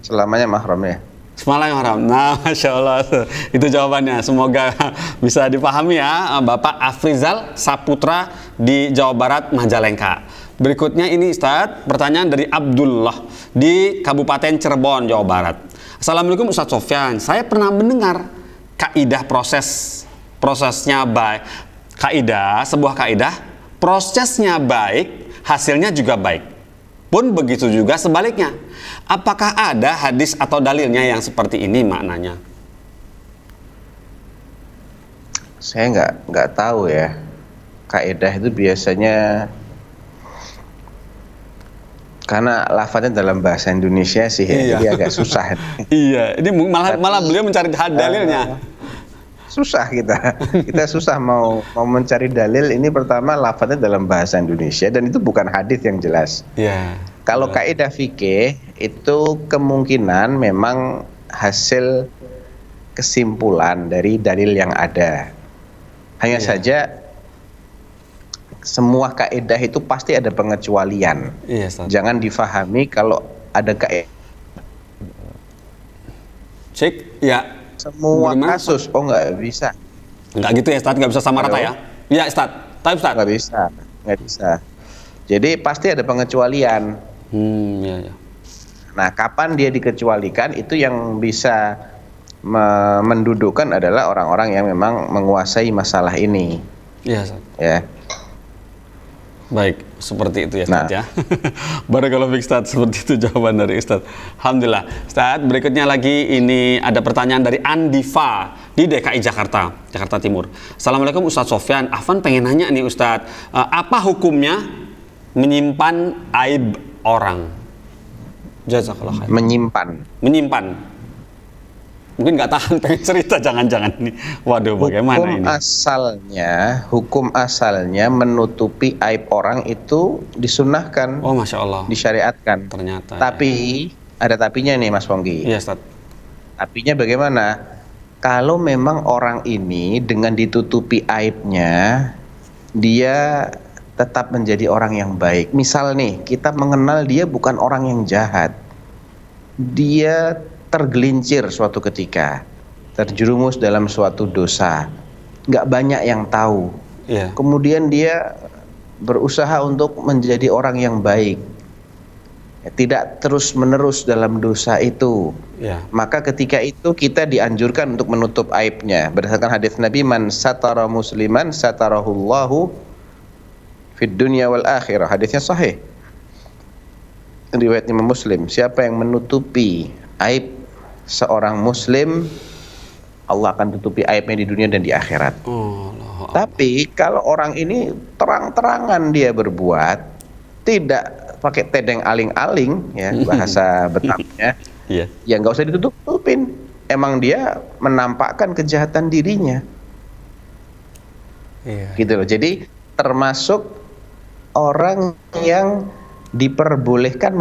[SPEAKER 3] Selamanya mahram ya.
[SPEAKER 4] Semalam haram. Nah, Masya Allah, itu jawabannya. Semoga bisa dipahami ya, Bapak Afrizal Saputra di Jawa Barat, Majalengka. Berikutnya ini Ustaz, pertanyaan dari Abdullah di Kabupaten Cirebon, Jawa Barat. Assalamualaikum Ustaz Sofyan, saya pernah mendengar kaidah prosesnya baik. Sebuah kaidah, prosesnya baik, hasilnya juga baik. Pun begitu juga sebaliknya. Apakah ada hadis atau dalilnya yang seperti ini maknanya?
[SPEAKER 3] Saya nggak tahu ya. Kaidah itu biasanya karena lafadznya dalam bahasa Indonesia sih ya, jadi agak susah.
[SPEAKER 4] Iya, ini malah beliau mencari dalilnya.
[SPEAKER 3] Susah kita susah mau mencari dalil. Ini pertama lafadznya dalam bahasa Indonesia dan itu bukan hadis yang jelas.
[SPEAKER 4] Iya.
[SPEAKER 3] Kalau kaidah fikih itu kemungkinan memang hasil kesimpulan dari dalil yang ada. Hanya saja semua kaidah itu pasti ada pengecualian.
[SPEAKER 4] Iya, Ustaz.
[SPEAKER 3] Jangan difahami kalau ada kaidah
[SPEAKER 4] Cek, ya.
[SPEAKER 3] semua
[SPEAKER 4] Bagaimana,
[SPEAKER 3] kasus, oh nggak bisa.
[SPEAKER 4] Nggak gitu ya, Ustaz, nggak bisa sama rata ya? Iya, Ustaz. Tapi Ustaz.
[SPEAKER 3] Nggak bisa. Jadi pasti ada pengecualian.
[SPEAKER 4] Iya.
[SPEAKER 3] Nah, kapan dia dikecualikan itu yang bisa mendudukkan adalah orang-orang yang memang menguasai masalah ini.
[SPEAKER 4] Iya, Ustaz.
[SPEAKER 3] Ya.
[SPEAKER 4] Baik, seperti itu ya Ustaz
[SPEAKER 3] Nah.
[SPEAKER 4] ya. Barakallahu fiik Ustaz, seperti itu jawaban dari Ustaz. Alhamdulillah. Ustaz, berikutnya lagi ini ada pertanyaan dari Andifa di DKI Jakarta, Jakarta Timur. Assalamualaikum Ustaz Sofyan. Afan pengen nanya nih Ustaz, apa hukumnya menyimpan aib orang? Jazakallah khair. Menyimpan. Mungkin nggak tahan pengen cerita, jangan-jangan nih. Waduh, bagaimana ini?
[SPEAKER 3] Hukum asalnya menutupi aib orang itu disunnahkan,
[SPEAKER 4] Oh, Masya Allah.
[SPEAKER 3] disyariatkan.
[SPEAKER 4] Ternyata.
[SPEAKER 3] Tapi ada tapinya nih Mas Pongki.
[SPEAKER 4] Iya, Ustaz.
[SPEAKER 3] Tapinya bagaimana? Kalau memang orang ini dengan ditutupi aibnya, dia tetap menjadi orang yang baik. Misal nih, kita mengenal dia bukan orang yang jahat. Dia tergelincir suatu ketika, terjerumus dalam suatu dosa, nggak banyak yang tahu.
[SPEAKER 4] Iya.
[SPEAKER 3] Kemudian dia berusaha untuk menjadi orang yang baik, tidak terus-menerus dalam dosa itu.
[SPEAKER 4] Iya.
[SPEAKER 3] Maka ketika itu kita dianjurkan untuk menutup aibnya. Berdasarkan hadis Nabi, man satara musliman satarahullahu fid dunya wal akhirah. Hadisnya sahih, riwayat Imam Muslim. Siapa yang menutupi aib seorang muslim, Allah akan tutupi aibnya di dunia dan di akhirat.
[SPEAKER 4] Allah.
[SPEAKER 3] Tapi kalau orang ini terang-terangan dia berbuat, tidak pakai tedeng aling-aling ya bahasa Betawinya,
[SPEAKER 4] Iya.
[SPEAKER 3] ya nggak usah ditutup-tutupin. Emang dia menampakkan kejahatan dirinya,
[SPEAKER 4] Iya.
[SPEAKER 3] gitu loh. Jadi termasuk orang yang diperbolehkan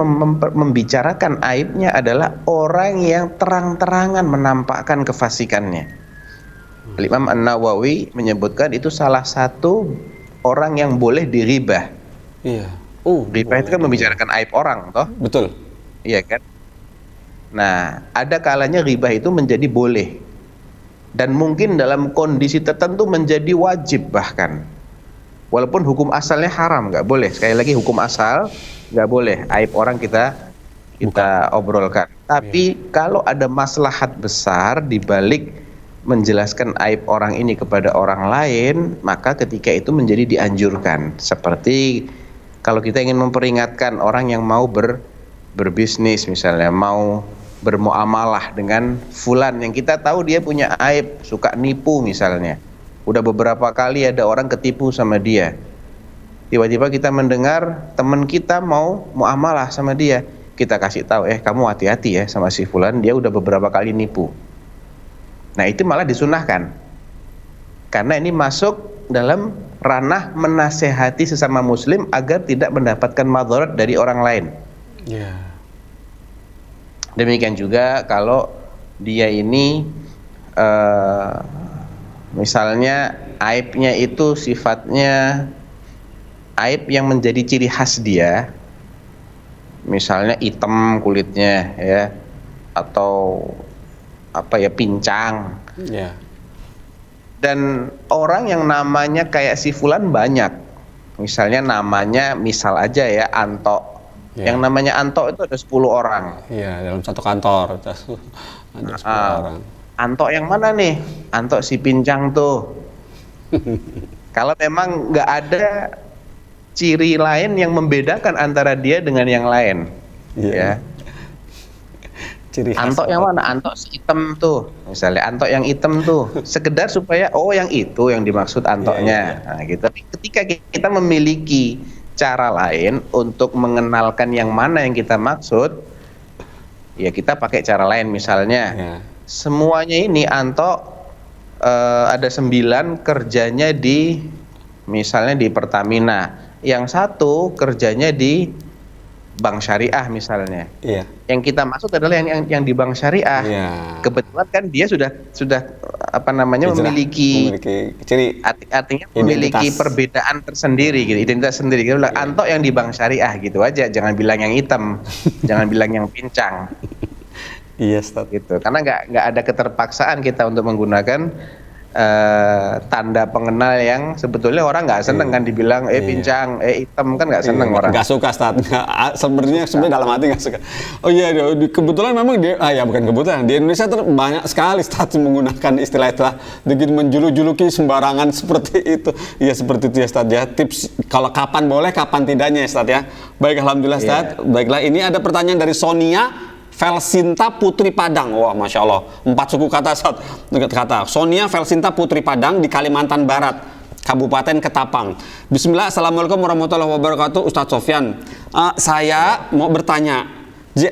[SPEAKER 3] membicarakan aibnya adalah orang yang terang-terangan menampakkan kefasikannya. Imam An-Nawawi menyebutkan itu salah satu orang yang boleh diribah.
[SPEAKER 4] Iya.
[SPEAKER 3] Ribah itu kan membicarakan aib orang, toh?
[SPEAKER 4] Betul.
[SPEAKER 3] Iya kan? Nah, ada kalanya ribah itu menjadi boleh. Dan mungkin dalam kondisi tertentu menjadi wajib bahkan. Walaupun hukum asalnya haram, nggak boleh. Sekali lagi hukum asal nggak boleh aib orang kita obrolkan. Tapi kalau ada maslahat besar di balik menjelaskan aib orang ini kepada orang lain, maka ketika itu menjadi dianjurkan. Seperti kalau kita ingin memperingatkan orang yang mau berbisnis misalnya, mau bermuamalah dengan fulan yang kita tahu dia punya aib, suka nipu misalnya. Udah beberapa kali ada orang ketipu sama dia. Tiba-tiba kita mendengar teman kita mau muamalah sama dia. Kita kasih tahu, kamu hati-hati ya sama si fulan, dia udah beberapa kali nipu. Nah, itu malah disunahkan. Karena ini masuk dalam ranah menasehati sesama muslim agar tidak mendapatkan madarat dari orang lain. Demikian juga kalau dia ini misalnya aibnya itu sifatnya aib yang menjadi ciri khas dia, misalnya hitam kulitnya ya, atau pincang. Dan orang yang namanya kayak si fulan banyak, misalnya namanya misal aja ya Anto. Yang namanya Anto itu ada 10 orang.
[SPEAKER 4] Dalam satu kantor ada 10 orang.
[SPEAKER 3] Anto yang mana nih? Anto si pincang tuh. Kalau memang nggak ada ciri lain yang membedakan antara dia dengan yang lain, ya. Ciri khas Anto yang mana? Anto si hitam tuh, misalnya Anto yang hitam tuh, sekedar supaya yang itu yang dimaksud Antonya. Nah, gitu. Ketika kita memiliki cara lain untuk mengenalkan yang mana yang kita maksud, ya kita pakai cara lain. Misalnya semuanya ini Anto ada 9 kerjanya misalnya di Pertamina, yang satu kerjanya di Bank Syariah misalnya. Yang kita maksud adalah yang di Bank Syariah. Kebetulan kan dia sudah memiliki ciri, artinya memiliki perbedaan tersendiri gitu, identitas sendiri. Kita bilang Anto yang di Bank Syariah gitu aja, jangan bilang yang hitam, jangan bilang yang pincang. Gitu. Karena nggak ada keterpaksaan kita untuk menggunakan tanda pengenal yang sebetulnya orang nggak seneng kan dibilang pincang, hitam, kan nggak seneng orang.
[SPEAKER 4] Nggak suka, sebenarnya dalam hati nggak suka. Kebetulan memang bukan kebetulan di Indonesia banyak sekali menggunakan istilah-istilah begitu menjuluki sembarangan seperti itu. Seperti itu ya Ustaz ya. Tips kalau kapan boleh, kapan tidaknya ya Ustaz ya. Baik, alhamdulillah Ustaz. Baiklah, ini ada pertanyaan dari Sonia Felsinta Putri Padang. Wah, Masya Allah, 4 suku kata Sonia Felsinta Putri Padang di Kalimantan Barat, Kabupaten Ketapang. Bismillah, Assalamualaikum warahmatullahi wabarakatuh. Ustadz Sofyan, saya mau bertanya,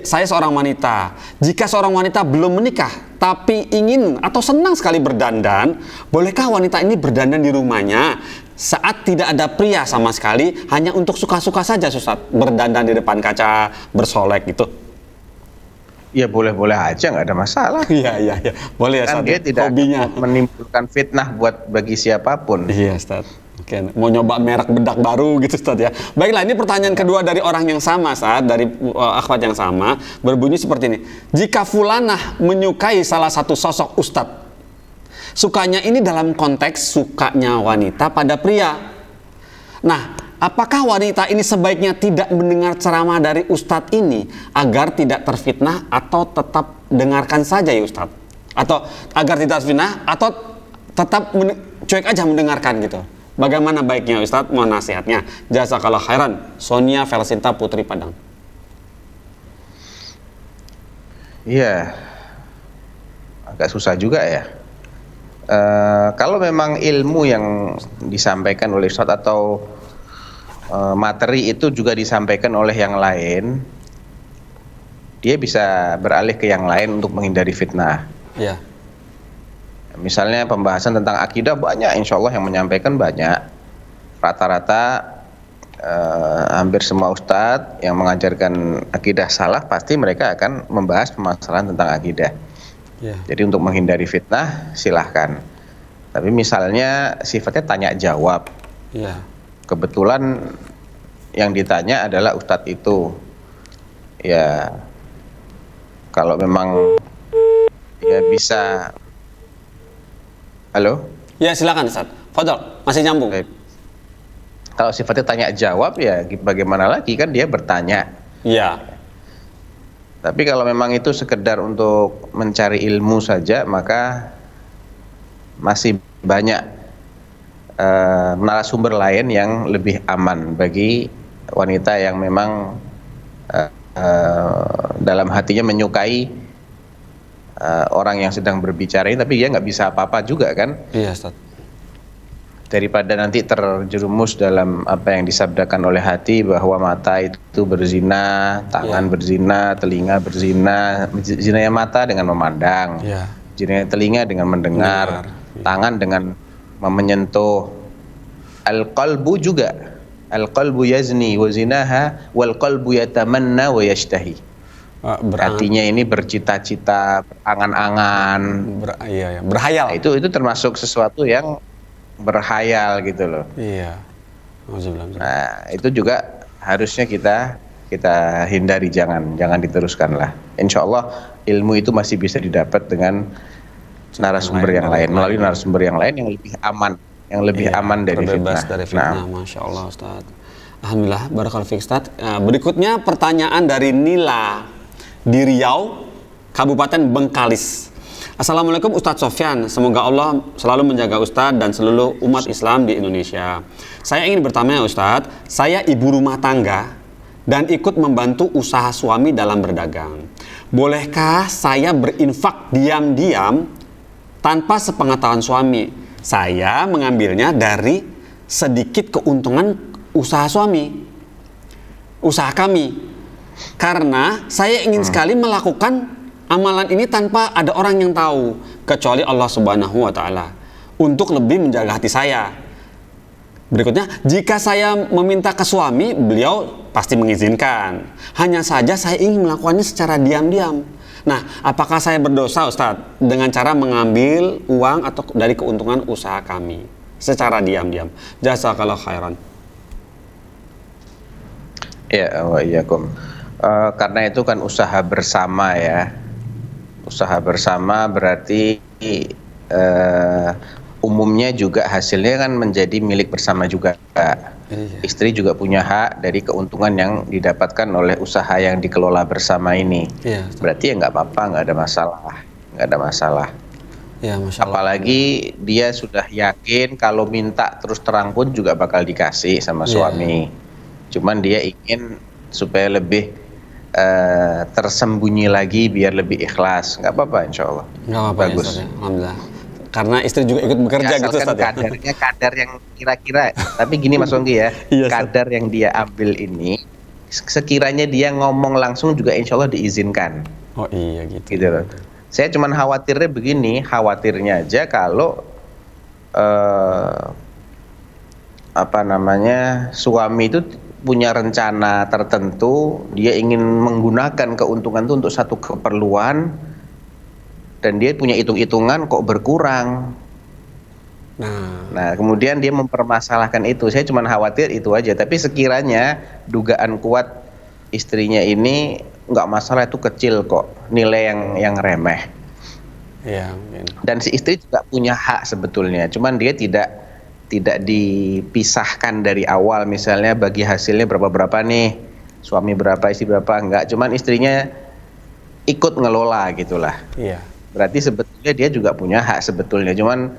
[SPEAKER 4] saya seorang wanita. Jika seorang wanita belum menikah tapi ingin atau senang sekali berdandan, bolehkah wanita ini berdandan di rumahnya saat tidak ada pria sama sekali, hanya untuk suka-suka saja Ustadz, berdandan di depan kaca, bersolek gitu?
[SPEAKER 3] Ya boleh-boleh aja, nggak ada masalah.
[SPEAKER 4] Iya. Boleh ya,
[SPEAKER 3] kan dia tidak menimbulkan fitnah bagi siapapun.
[SPEAKER 4] Iya, Ustaz. Oke, mau nyoba merek bedak baru gitu, Ustaz ya. Baiklah, ini pertanyaan kedua dari orang yang sama, Ustaz, dari akhwat yang sama, berbunyi seperti ini. Jika fulanah menyukai salah satu sosok Ustaz, sukanya ini dalam konteks sukanya wanita pada pria. Nah, apakah wanita ini sebaiknya tidak mendengar ceramah dari Ustadz ini agar tidak terfitnah, atau tetap dengarkan saja ya Ustadz? Atau agar tidak terfitnah, atau tetap cuek aja mendengarkan gitu? Bagaimana baiknya Ustadz? Mohon nasihatnya. Jazakallah khairan. Sonia Felsinta Putri Padang.
[SPEAKER 3] Iya, agak susah juga ya. Kalau memang ilmu yang disampaikan oleh Ustadz atau materi itu juga disampaikan oleh yang lain, dia bisa beralih ke yang lain untuk menghindari fitnah. Misalnya pembahasan tentang akidah banyak, insya Allah yang menyampaikan banyak. Rata-rata hampir semua ustadz yang mengajarkan akidah salaf pasti mereka akan membahas permasalahan tentang akidah. Jadi untuk menghindari fitnah silahkan. Tapi misalnya sifatnya tanya jawab. Kebetulan yang ditanya adalah ustadz itu, ya kalau memang ya bisa. Halo?
[SPEAKER 4] Ya silakan Ustadz, Fadol, masih nyambung.
[SPEAKER 3] Kalau sifatnya tanya jawab ya bagaimana lagi, kan dia bertanya. Tapi kalau memang itu sekedar untuk mencari ilmu saja, maka masih banyak narasumber lain yang lebih aman bagi wanita yang memang dalam hatinya menyukai orang yang sedang berbicara ini, tapi dia nggak bisa apa-apa juga kan?
[SPEAKER 4] Iya, Ustaz.
[SPEAKER 3] Daripada nanti terjerumus dalam apa yang disabdakan oleh hati bahwa mata itu berzina, tangan berzina, telinga berzina. Zinanya mata dengan memandang, zinanya telinga dengan mendengar, tangan dengan menyentuh. Al-qalbu juga, al-qalbu yazni wa zinaha wal qalbu yatamanna wa yashtahi. Hatinya ini bercita-cita, berangan-angan,
[SPEAKER 4] berhayal.
[SPEAKER 3] Nah, itu termasuk sesuatu yang berhayal gitu loh.
[SPEAKER 4] Iya.
[SPEAKER 3] Nah, itu juga harusnya kita hindari, jangan diteruskan lah. Insya Allah ilmu itu masih bisa didapat dengan narasumber yang lain, melalui narasumber yang lain yang lebih aman, dari fitnah.
[SPEAKER 4] Dari fitnah. Masya Allah, Ustaz. Alhamdulillah, barakallahu fiik, Ustaz. Berikutnya pertanyaan dari Nila di Riau, Kabupaten Bengkalis. Assalamualaikum Ustadz Sofyan, semoga Allah selalu menjaga Ustadz dan seluruh umat Islam di Indonesia. Saya ingin bertanya Ustadz, saya ibu rumah tangga dan ikut membantu usaha suami dalam berdagang. Bolehkah saya berinfak diam-diam tanpa sepengetahuan suami? Saya mengambilnya dari sedikit keuntungan usaha kami. Karena saya ingin sekali melakukan amalan ini tanpa ada orang yang tahu kecuali Allah Subhanahu wa taala untuk lebih menjaga hati saya. Berikutnya, jika saya meminta ke suami, beliau pasti mengizinkan. Hanya saja saya ingin melakukannya secara diam-diam. Nah, apakah saya berdosa Ustadz dengan cara mengambil uang atau dari keuntungan usaha kami secara diam-diam? Jazakallahu khairan.
[SPEAKER 3] Ya, wa iyyakum. Karena itu kan usaha bersama ya. Usaha bersama berarti umumnya juga hasilnya kan menjadi milik bersama juga. Istri juga punya hak dari keuntungan yang didapatkan oleh usaha yang dikelola bersama ini. Berarti ya nggak apa-apa, nggak ada masalah.
[SPEAKER 4] Ya, Masya Allah.
[SPEAKER 3] Apalagi dia sudah yakin kalau minta terus terang pun juga bakal dikasih sama suami. Cuman dia ingin supaya lebih tersembunyi lagi biar lebih ikhlas. Nggak apa-apa, insya Allah.
[SPEAKER 4] Nggak apa-apa,
[SPEAKER 3] bagus.
[SPEAKER 4] Ya, Alhamdulillah. Karena istri juga ikut bekerja gitu, Ustaz, ya?
[SPEAKER 3] Kadarnya kadar yang kira-kira. Tapi gini Mas Onggi ya, kadar yang dia ambil ini, sekiranya dia ngomong langsung juga insya Allah diizinkan.
[SPEAKER 4] Oh iya gitu.
[SPEAKER 3] Gitu loh. Saya cuman khawatirnya aja kalau suami itu punya rencana tertentu, dia ingin menggunakan keuntungan itu untuk satu keperluan, dan dia punya hitung-hitungan kok berkurang. Nah, kemudian dia mempermasalahkan itu. Saya cuma khawatir itu aja. Tapi sekiranya dugaan kuat istrinya ini nggak masalah, itu kecil kok, nilai yang remeh.
[SPEAKER 4] Iya, mungkin.
[SPEAKER 3] Dan si istri juga punya hak sebetulnya. Cuman dia tidak dipisahkan dari awal, misalnya bagi hasilnya berapa nih, suami berapa, istri berapa, enggak, cuman istrinya ikut ngelola gitulah.
[SPEAKER 4] Iya.
[SPEAKER 3] Berarti sebetulnya dia juga punya hak sebetulnya, cuman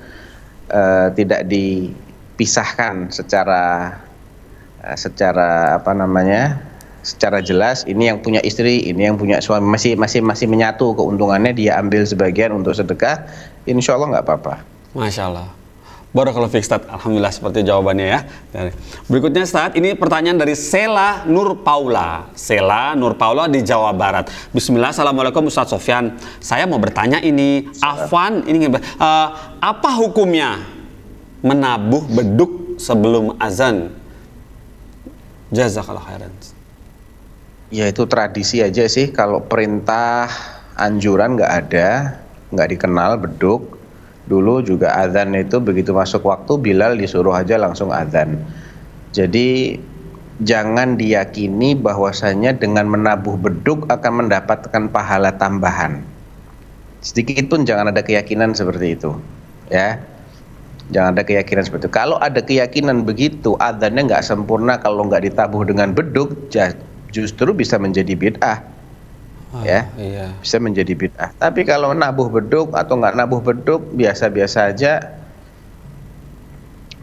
[SPEAKER 3] tidak dipisahkan secara secara jelas, ini yang punya istri, ini yang punya suami, masih menyatu keuntungannya, dia ambil sebagian untuk sedekah, insya Allah nggak apa-apa.
[SPEAKER 4] Masya Allah. Barakallahu fiik, Ustaz. Alhamdulillah seperti jawabannya ya. Berikutnya Ustaz, ini pertanyaan dari Sela Nur Paula. Sela Nur Paula di Jawa Barat. Bismillah, Assalamualaikum Ustaz Sofyan. Saya mau bertanya ini, Afwan, apa hukumnya menabuh beduk sebelum azan? Jazakallahu khairan.
[SPEAKER 3] Ya itu tradisi aja sih, kalau perintah anjuran nggak dikenal beduk. Dulu juga azan itu begitu masuk waktu, Bilal disuruh aja langsung azan. Jadi jangan diyakini bahwasanya dengan menabuh beduk akan mendapatkan pahala tambahan. Sedikit pun jangan ada keyakinan seperti itu, ya. Jangan ada keyakinan seperti itu. Kalau ada keyakinan begitu, azannya nggak sempurna kalau nggak ditabuh dengan beduk, justru bisa menjadi bid'ah. ya, bisa menjadi bid'ah. Tapi kalau nabuh beduk atau nggak nabuh beduk, biasa-biasa aja,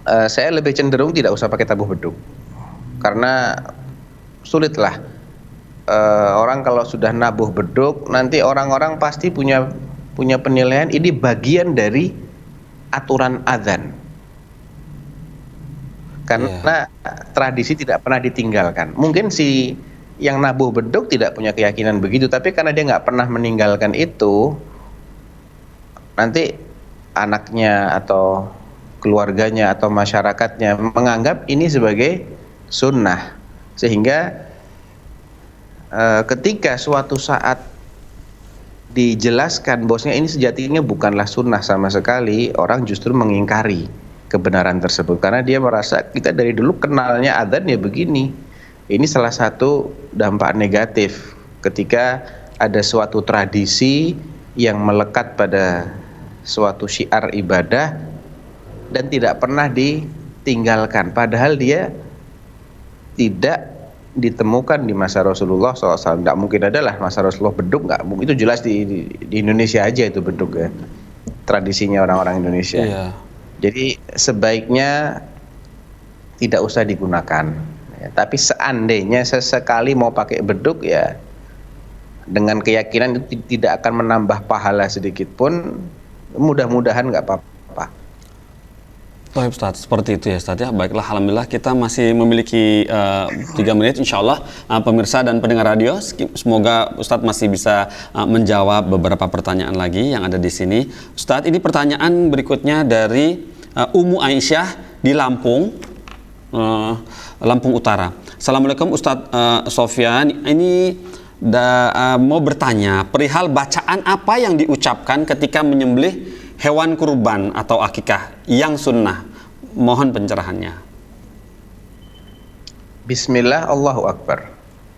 [SPEAKER 3] saya lebih cenderung tidak usah pakai tabuh beduk, karena sulitlah. Orang kalau sudah nabuh beduk, nanti orang-orang pasti punya penilaian ini bagian dari aturan azan, karena tradisi tidak pernah ditinggalkan. Mungkin si yang nabuh beduk tidak punya keyakinan begitu, tapi karena dia nggak pernah meninggalkan itu, nanti anaknya atau keluarganya atau masyarakatnya menganggap ini sebagai sunnah, sehingga ketika suatu saat dijelaskan bahwasanya ini sejatinya bukanlah sunnah sama sekali, orang justru mengingkari kebenaran tersebut karena dia merasa kita dari dulu kenalnya adzan ya begini. Ini salah satu dampak negatif ketika ada suatu tradisi yang melekat pada suatu syiar ibadah dan tidak pernah ditinggalkan, padahal dia tidak ditemukan di masa Rasulullah SAW. Nggak mungkin adalah masa Rasulullah beduk, nggak mungkin. Itu jelas di Indonesia aja itu beduk ya, tradisinya orang-orang Indonesia. Jadi sebaiknya tidak usah digunakan ya. Tapi seandainya sesekali mau pakai beduk ya, dengan keyakinan itu tidak akan menambah pahala sedikit pun, mudah-mudahan nggak apa-apa.
[SPEAKER 4] Baik Ustadz, seperti itu ya Ustadz ya. Baiklah, alhamdulillah kita masih memiliki 3 menit insya Allah. Pemirsa dan pendengar radio, semoga Ustadz masih bisa menjawab beberapa pertanyaan lagi yang ada di sini. Ustadz, ini pertanyaan berikutnya dari Ummu Aisyah di Lampung, Lampung Utara. Assalamualaikum Ustadz Sofyan, ini mau bertanya perihal bacaan apa yang diucapkan ketika menyembelih hewan kurban atau akikah yang sunnah. Mohon pencerahannya.
[SPEAKER 3] Bismillah, Allahu Akbar.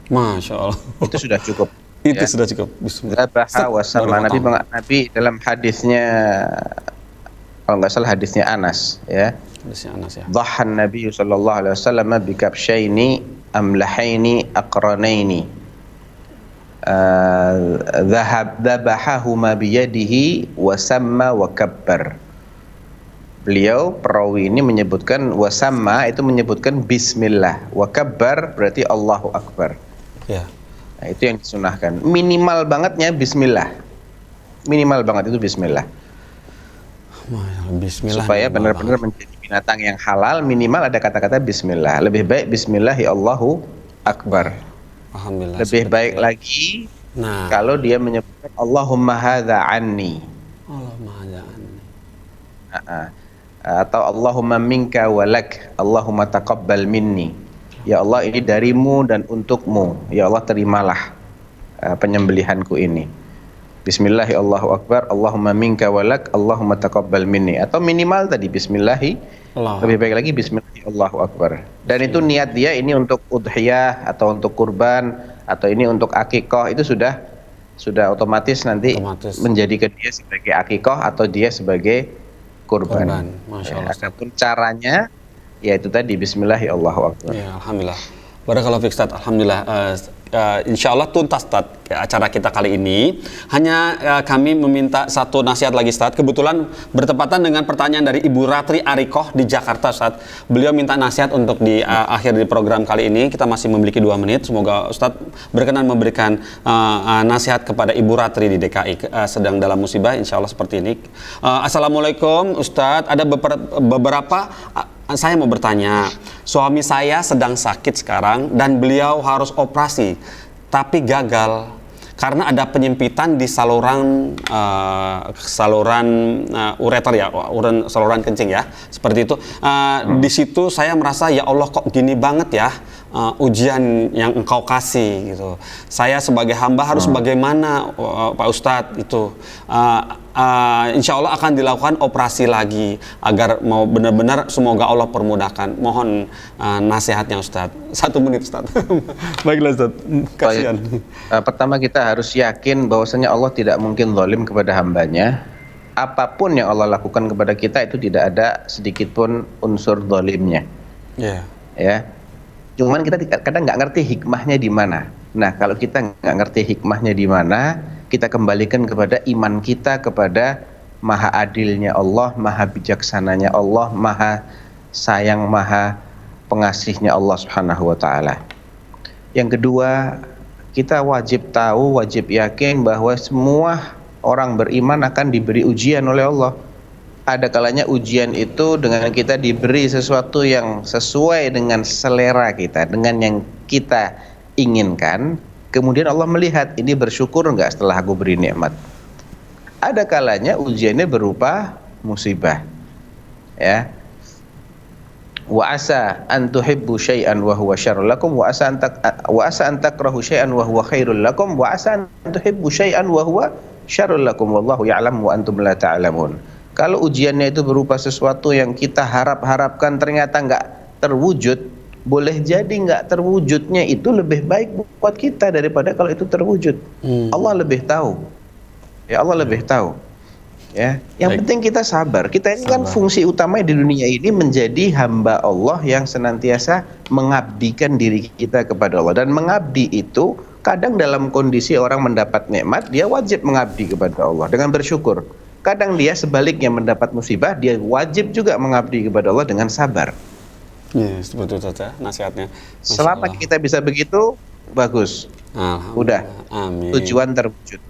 [SPEAKER 4] Masya Allah.
[SPEAKER 3] Itu sudah cukup.
[SPEAKER 4] Itu sudah cukup. Bismillah.
[SPEAKER 3] Nabi dalam hadisnya, kalau nggak salah hadisnya Anas ya.
[SPEAKER 4] Hadisnya Anas ya.
[SPEAKER 3] Dhahan Nabi sallallahu alaihi wasallam bi kabshaini amlahaini aqranaini. Dzabahahuma biyadihi wasamma wa kabbar. Beliau perawi ini menyebutkan wasamma, itu menyebutkan bismillah, wa kabbar berarti Allahu Akbar
[SPEAKER 4] ya.
[SPEAKER 3] Nah, itu yang disunahkan. Minimal bangetnya bismillah, minimal banget itu bismillah.
[SPEAKER 4] Bismillah
[SPEAKER 3] supaya benar-benar menjadi binatang yang halal, minimal ada kata-kata bismillah. Lebih baik bismillahi Allahu Akbar.
[SPEAKER 4] Alhamdulillah.
[SPEAKER 3] Lebih baik lagi kalau dia menyebutkan Allahumma hadza anni.
[SPEAKER 4] Allahumma hadza anni.
[SPEAKER 3] Atau Allahumma minka walak, Allahumma taqabbal minni. Ya Allah, ini darimu dan untukmu. Ya Allah, terimalah penyembelihanku ini. Bismillahi Allahu Akbar, Allahumma minka walak, Allahumma taqabbal minni. Atau minimal tadi bismillahi, lebih baik lagi bismillahi Allahu Akbar. Dan itu niat dia ini untuk udhiyah atau untuk kurban atau ini untuk akikah, itu sudah otomatis nanti menjadikan dia sebagai akikah atau dia sebagai kurban.
[SPEAKER 4] Masya Allah.
[SPEAKER 3] Adapun caranya yaitu tadi bismillahi Allahu Akbar.
[SPEAKER 4] Ya, alhamdulillah. Barakallahu fiik Ustaz. Alhamdulillah. Insya Allah tuntas Ustaz acara kita kali ini. Hanya kami meminta satu nasihat lagi Ustaz. Kebetulan bertepatan dengan pertanyaan dari Ibu Ratri Arikoh di Jakarta Ustaz. Beliau minta nasihat untuk di akhir di program kali ini. Kita masih memiliki 2 menit. Semoga Ustaz berkenan memberikan nasihat kepada Ibu Ratri di DKI sedang dalam musibah. Insya Allah seperti ini. Assalamualaikum Ustaz. Ada beberapa saya mau bertanya, suami saya sedang sakit sekarang dan beliau harus operasi, tapi gagal karena ada penyempitan di saluran ureter ya, saluran kencing ya, seperti itu. Di situ saya merasa ya Allah kok gini banget ya ujian yang Engkau kasih gitu. Saya sebagai hamba harus bagaimana Pak Ustadz itu. Insya Allah akan dilakukan operasi lagi agar mau benar-benar semoga Allah permudahkan. Mohon nasihatnya Ustadz. 1 menit Ustadz. Baiklah Ustadz. Kasihan.
[SPEAKER 3] Pertama kita harus yakin bahwasanya Allah tidak mungkin zalim kepada hambanya. Apapun yang Allah lakukan kepada kita itu tidak ada sedikit pun unsur zalimnya. Ya. Cuman kita kadang nggak ngerti hikmahnya di mana. Nah, kalau kita nggak ngerti hikmahnya di mana, kita kembalikan kepada iman kita kepada maha adilnya Allah, maha bijaksananya Allah, maha sayang, maha pengasihnya Allah Subhanahu wa taala. Yang kedua, kita wajib tahu, wajib yakin bahwa semua orang beriman akan diberi ujian oleh Allah. Ada kalanya ujian itu dengan kita diberi sesuatu yang sesuai dengan selera kita, dengan yang kita inginkan. Kemudian Allah melihat, ini bersyukur enggak setelah aku beri nikmat. Ada kalanya ujiannya berupa musibah. Ya. Wa asa an tuhibbu syai'an wa huwa syarrul lakum wa asa an takrahu syai'an wa huwa khairul lakum wa asa an tuhibbu syai'an wa huwa syarrul lakum wallahu ya'lam wa antum la ta'lamun. Kalau ujiannya itu berupa sesuatu yang kita harap-harapkan ternyata enggak terwujud, boleh jadi enggak terwujudnya itu lebih baik buat kita daripada kalau itu terwujud. Allah lebih tahu. Ya, Allah lebih tahu. Ya, yang penting kita sabar. Kita ini kan fungsi utama di dunia ini menjadi hamba Allah yang senantiasa mengabdikan diri kita kepada Allah. Dan mengabdi itu kadang dalam kondisi orang mendapat nikmat, dia wajib mengabdi kepada Allah dengan bersyukur. Kadang dia sebaliknya mendapat musibah, dia wajib juga mengabdi kepada Allah dengan sabar.
[SPEAKER 4] Yes, betul saja nasihatnya.
[SPEAKER 3] Selama kita bisa begitu, bagus. Udah,
[SPEAKER 4] amin.
[SPEAKER 3] tujuan terwujud.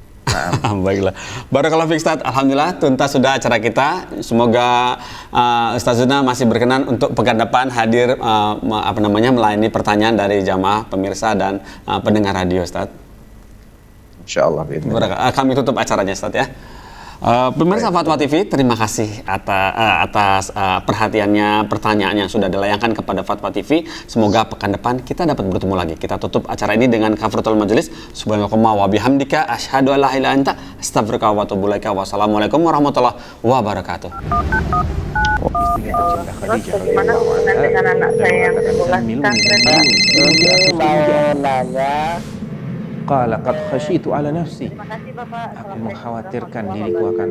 [SPEAKER 4] Baiklah, barakallahu fiik Ustaz. Alhamdulillah tuntas sudah acara kita. Semoga Ustaz Zuna masih berkenan untuk pekan depan hadir melayani pertanyaan dari jamaah pemirsa dan pendengar radio Ustaz.
[SPEAKER 3] Insyaallah.
[SPEAKER 4] Kami tutup acaranya Ustaz ya. Pemirsa Fatwa TV, terima kasih atas perhatiannya, pertanyaan yang sudah dilayangkan kepada Fatwa TV. Semoga pekan depan kita dapat bertemu lagi. Kita tutup acara ini dengan kafaratul majelis. Subhanallahumma wa bihamdika asyhadu an la ilaha illa anta astaghfiruka wa atubu ilaika. Wassalamualaikum warahmatullahi wabarakatuh.
[SPEAKER 2] Terus bagaimana hubungan dengan anak saya yang sekolah pesantren, Pak?
[SPEAKER 1] Mau nanya. Qala qad khasyitu ala nafsi.
[SPEAKER 2] Terima kasih, Bapak.
[SPEAKER 1] Aku mengkhawatirkan diriku akan